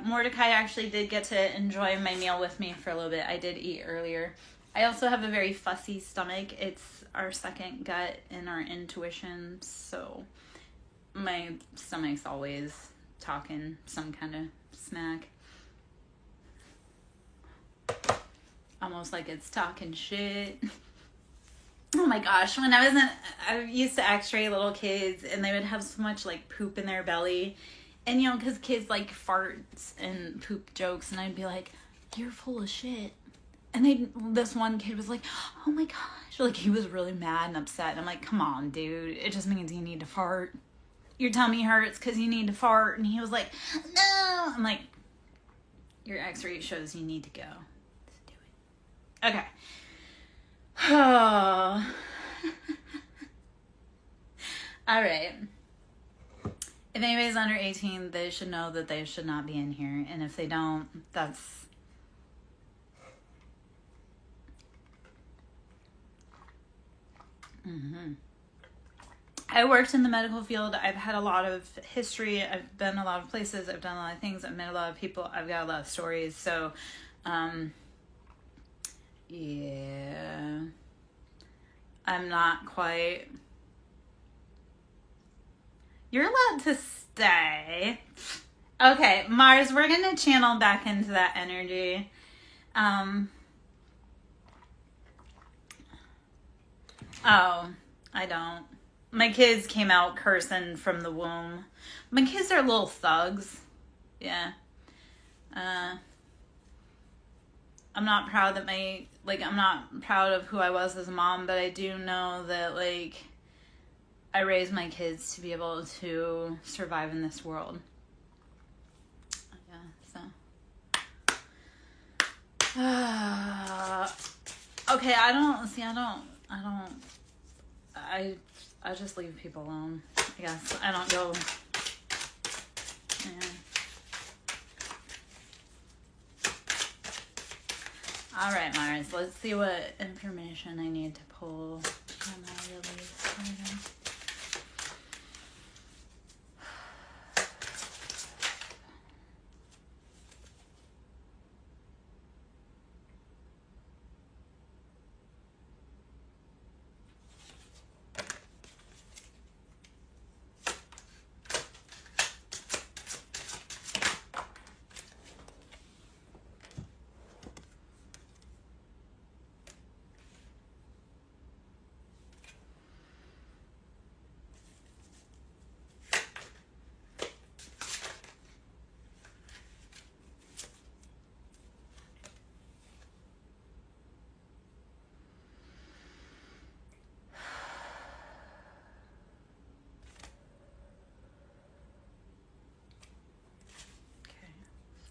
Mordecai actually did get to enjoy my meal with me for a little bit. I did eat earlier. I also have a very fussy stomach. It's our second gut in our intuition, so my stomach's always talking some kind of smack. almost like it's talking shit. Oh my gosh, when I used to x-ray little kids, and they would have so much like poop in their belly, and you know, because kids like farts and poop jokes, and I'd be like, you're full of shit. And this one kid was like, oh my gosh, like he was really mad and upset, and I'm like, come on dude, it just means you need to fart. Your tummy hurts because you need to fart. And he was like, no. I'm like, your x-ray shows you need to go. Let's do it. Okay. Oh. All right. If anybody's under 18, they should know that they should not be in here. And if they don't, that's... I worked in the medical field. I've had a lot of history. I've been a lot of places. I've done a lot of things. I've met a lot of people. I've got a lot of stories. So, yeah. I'm not quite... You're allowed to stay. Okay, Mars, we're going to channel back into that energy. Oh, I don't. My kids came out cursing from the womb. My kids are little thugs. Yeah. I'm not proud that I'm not proud of who I was as a mom, but I do know that, like, I raised my kids to be able to survive in this world. Yeah, so. Okay, I just leave people alone, I guess. I don't go, yeah. All right, Mars, let's see what information I need to pull from my release.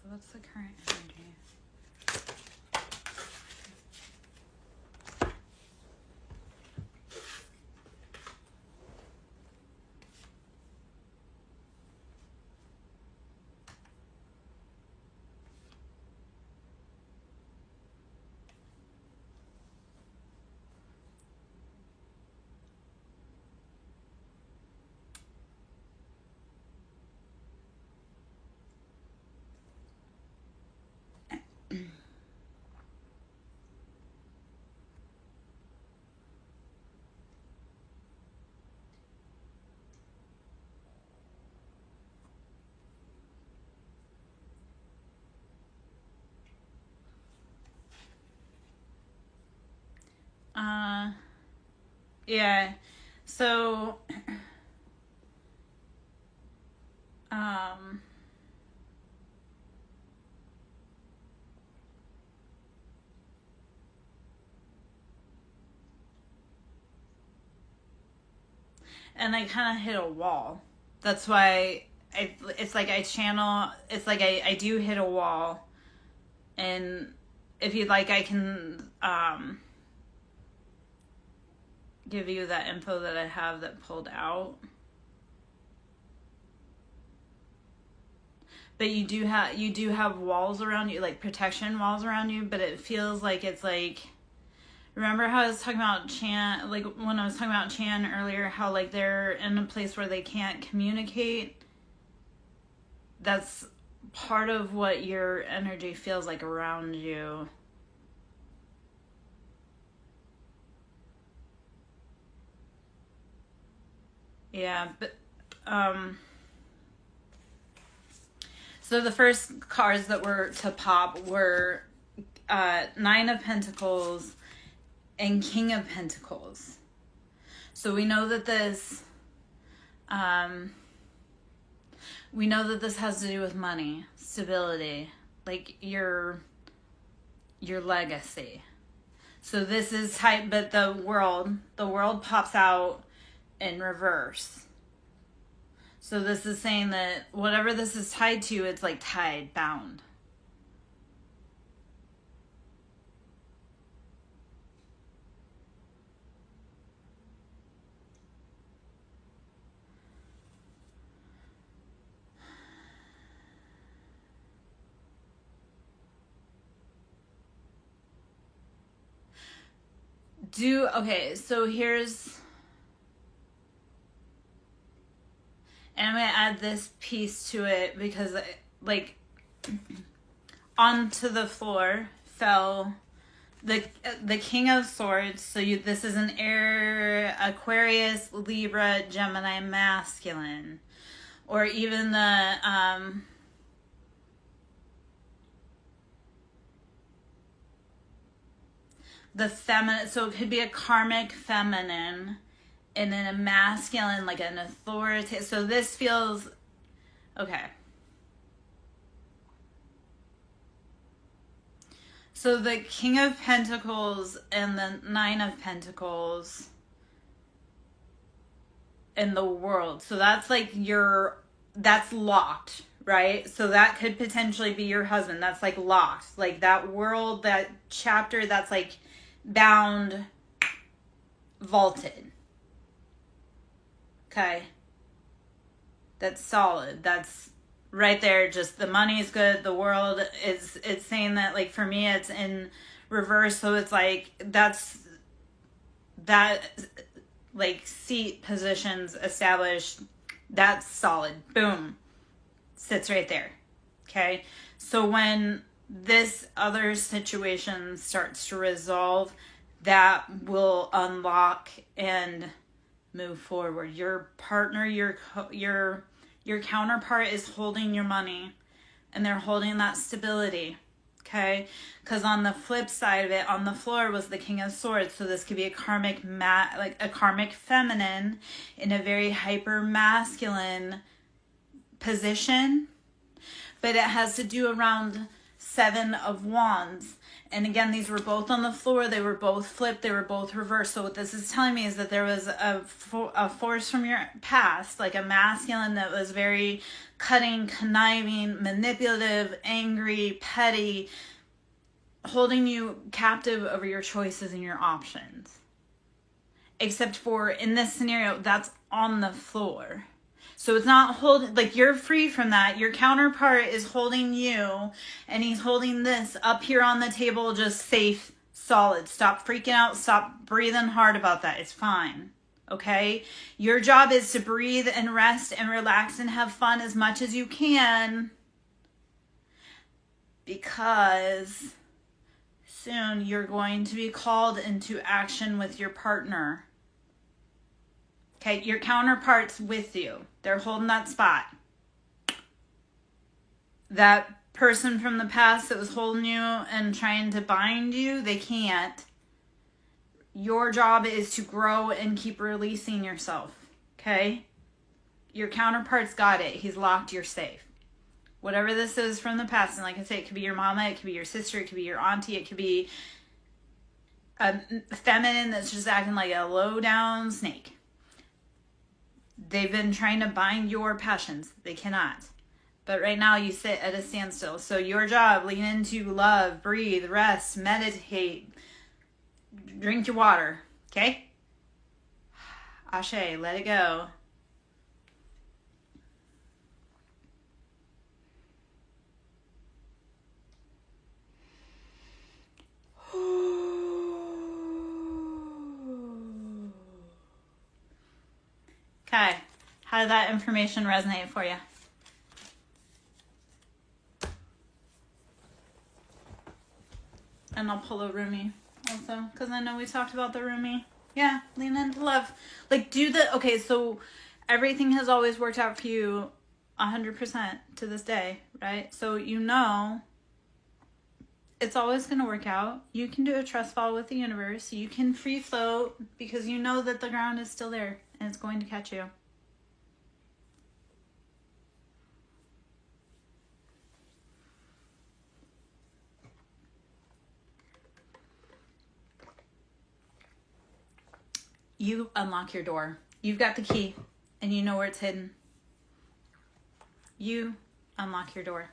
So what's the current energy? Yeah, so, and I kind of hit a wall. That's why it's like I do hit a wall, and if you'd like, I can, give you that info that I have that pulled out. But you do have walls around you, like protection walls around you, but it feels like it's like, remember how I was talking about Chan, like when I was talking about Chan earlier, how like they're in a place where they can't communicate? That's part of what your energy feels like around you. Yeah, but so the first cards that were to pop were Nine of Pentacles and King of Pentacles. So we know that this has to do with money, stability, like your legacy. So this is type, but the world pops out in reverse. So this is saying that whatever this is tied to, it's like tied, bound. Okay, so here's, and I'm going to add this piece to it because, like, onto the floor fell the King of Swords. So this is an air, Aquarius, Libra, Gemini, masculine. Or even the feminine, so it could be a karmic feminine and then a masculine, like an authority. So this feels okay. So the King of Pentacles and the Nine of Pentacles in the world. So that's like that's locked, right? So that could potentially be your husband. That's like locked. Like that world, that chapter, that's like bound, vaulted. Okay. That's solid. That's right there. Just the money is good. The world is, it's saying that, like, for me, it's in reverse. So it's like, that like seat positions established. That's solid. Boom. Sits right there. Okay. So when this other situation starts to resolve, that will unlock and move forward. Your partner, your counterpart is holding your money, and they're holding that stability. Okay, because on the flip side of it, on the floor was the King of Swords. So this could be a karmic like a karmic feminine in a very hyper masculine position, but it has to do around Seven of Wands. And again, these were both on the floor. They were both flipped. They were both reversed. So what this is telling me is that there was a force from your past, like a masculine that was very cutting, conniving, manipulative, angry, petty, holding you captive over your choices and your options. Except for, in this scenario, that's on the floor. So it's not holding, like, you're free from that. Your counterpart is holding you, and he's holding this up here on the table, just safe, solid. Stop freaking out. Stop breathing hard about that. It's fine. Okay? Your job is to breathe and rest and relax and have fun as much as you can, because soon you're going to be called into action with your partner. Okay, your counterpart's with you. They're holding that spot. That person from the past that was holding you and trying to bind you, they can't. Your job is to grow and keep releasing yourself. Okay? Your counterpart's got it. He's locked, you're safe. Whatever this is from the past, and like I say, it could be your mama, it could be your sister, it could be your auntie, it could be a feminine that's just acting like a low down snake. They've been trying to bind your passions. They cannot. But right now you sit at a standstill. So your job, lean into love, breathe, rest, meditate, drink your water. Okay? Ashe, let it go. Okay, how did that information resonate for you? And I'll pull a roomie also, because I know we talked about the roomie. Yeah, lean into love. Like, okay, so everything has always worked out for you 100% to this day, right? So you know It's always going to work out. You can do a trust fall with the universe. You can free float because you know that the ground is still there and it's going to catch you. You unlock your door. You've got the key and you know where it's hidden. You unlock your door.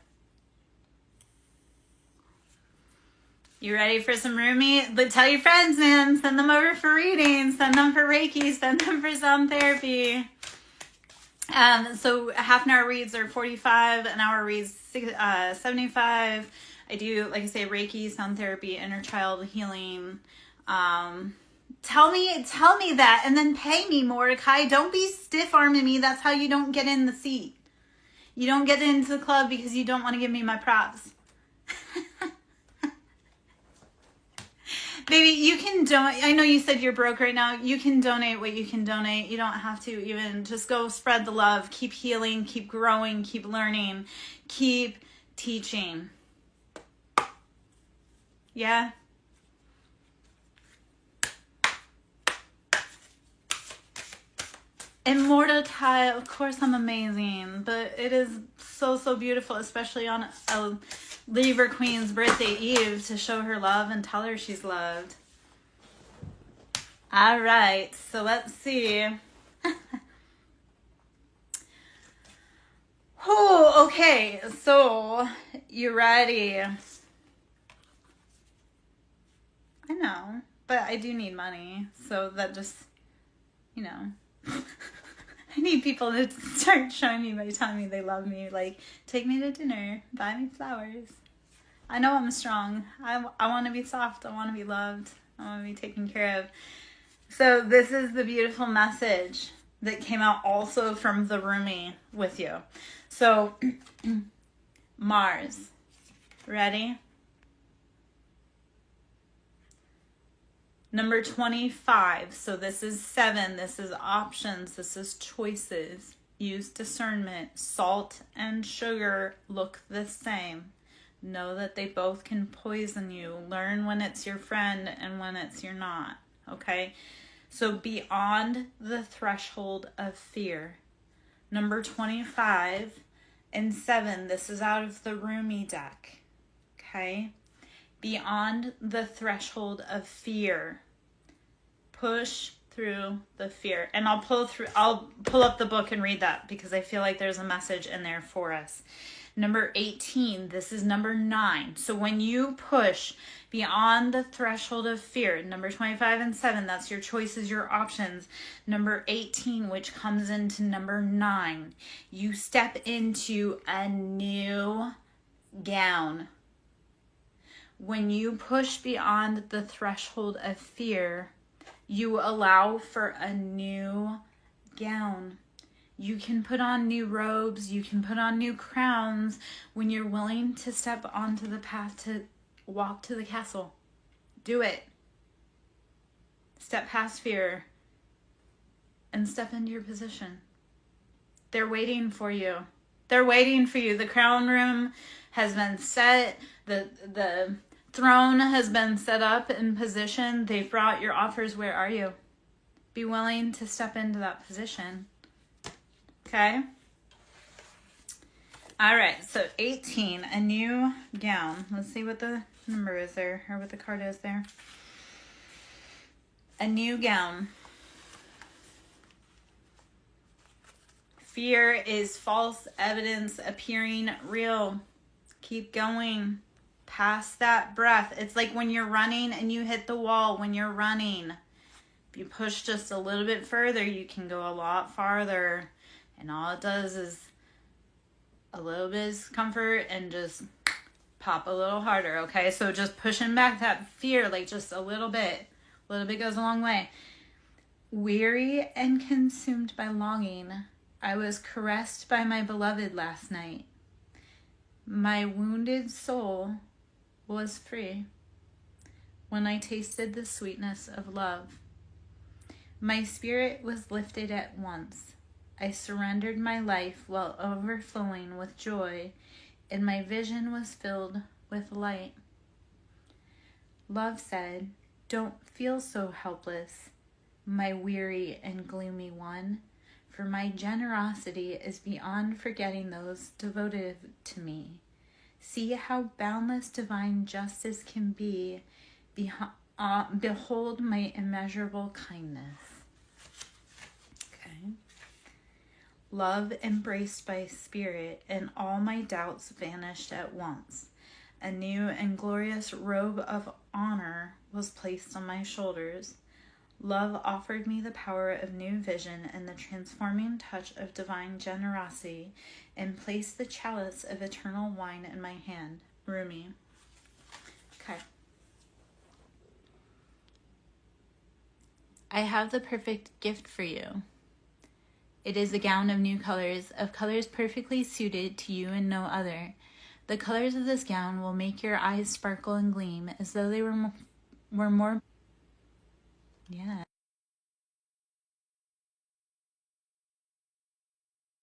You ready for some roomie? But tell your friends, man. Send them over for readings. Send them for Reiki. Send them for sound therapy. So half an hour reads are 45. An hour reads 75. I do, like I say, Reiki, sound therapy, inner child healing. Tell me that, and then pay me, Mordecai. Don't be stiff-arming me. That's how you don't get in the seat. You don't get into the club because you don't want to give me my props. Baby, you can donate. I know you said you're broke right now. You can donate what you can donate. You don't have to even. Just go spread the love. Keep healing. Keep growing. Keep learning. Keep teaching. Yeah? And Mordecai, of course I'm amazing. But it is so, so beautiful, especially on a Libra Queen's birthday eve, to show her love and tell her she's loved. All right, so let's see. Oh, okay, so you ready? I know, but I do need money, so that just, you know. I need people to start showing me by telling me they love me. Like, take me to dinner, buy me flowers. I know I'm strong. I want to be soft. I want to be loved. I want to be taken care of. So this is the beautiful message that came out also from the roomie with you. So Mars, ready? Number 25. So this is 7. This is options. This is choices. Use discernment. Salt and sugar look the same. Know that they both can poison you. Learn when it's your friend and when it's your not. Okay? So beyond the threshold of fear. Number 25 and 7. This is out of the roomie deck. Okay? Beyond the threshold of fear. Push through the fear. And I'll pull up the book and read that because I feel like there's a message in there for us. Number 18, this is number 9. So when you push beyond the threshold of fear, number 25 and 7, that's your choices, your options. Number 18, which comes into number 9, you step into a new gown. When you push beyond the threshold of fear, you allow for a new gown. You can put on new robes. You can put on new crowns when you're willing to step onto the path to walk to the castle. Do it. Step past fear and step into your position. They're waiting for you. They're waiting for you. The crown room has been set. The throne has been set up in position. They've brought your offers. Where are you? Be willing to step into that position. Okay? All right, so 18, a new gown. Let's see what the number is there, or what the card is there. A new gown. Fear is false evidence appearing real. Keep going. Past that breath. It's like when you're running and you hit the wall when you're running. If you push just a little bit further, you can go a lot farther. And all it does is a little bit of discomfort and just pop a little harder, okay? So just pushing back that fear, like just a little bit. A little bit goes a long way. Weary and consumed by longing, I was caressed by my beloved last night. My wounded soul was free when I tasted the sweetness of love. My spirit was lifted at once. I surrendered my life while overflowing with joy, and my vision was filled with light. Love said, "Don't feel so helpless, my weary and gloomy one, for my generosity is beyond forgetting those devoted to me. See how boundless divine justice can be. Behold my immeasurable kindness." Okay. Love embraced by spirit, and all my doubts vanished at once. A new and glorious robe of honor was placed on my shoulders. Love offered me the power of new vision and the transforming touch of divine generosity, and placed the chalice of eternal wine in my hand. Rumi. Okay. I have the perfect gift for you. It is a gown of new colors, of colors perfectly suited to you and no other. The colors of this gown will make your eyes sparkle and gleam as though they were more... Yeah.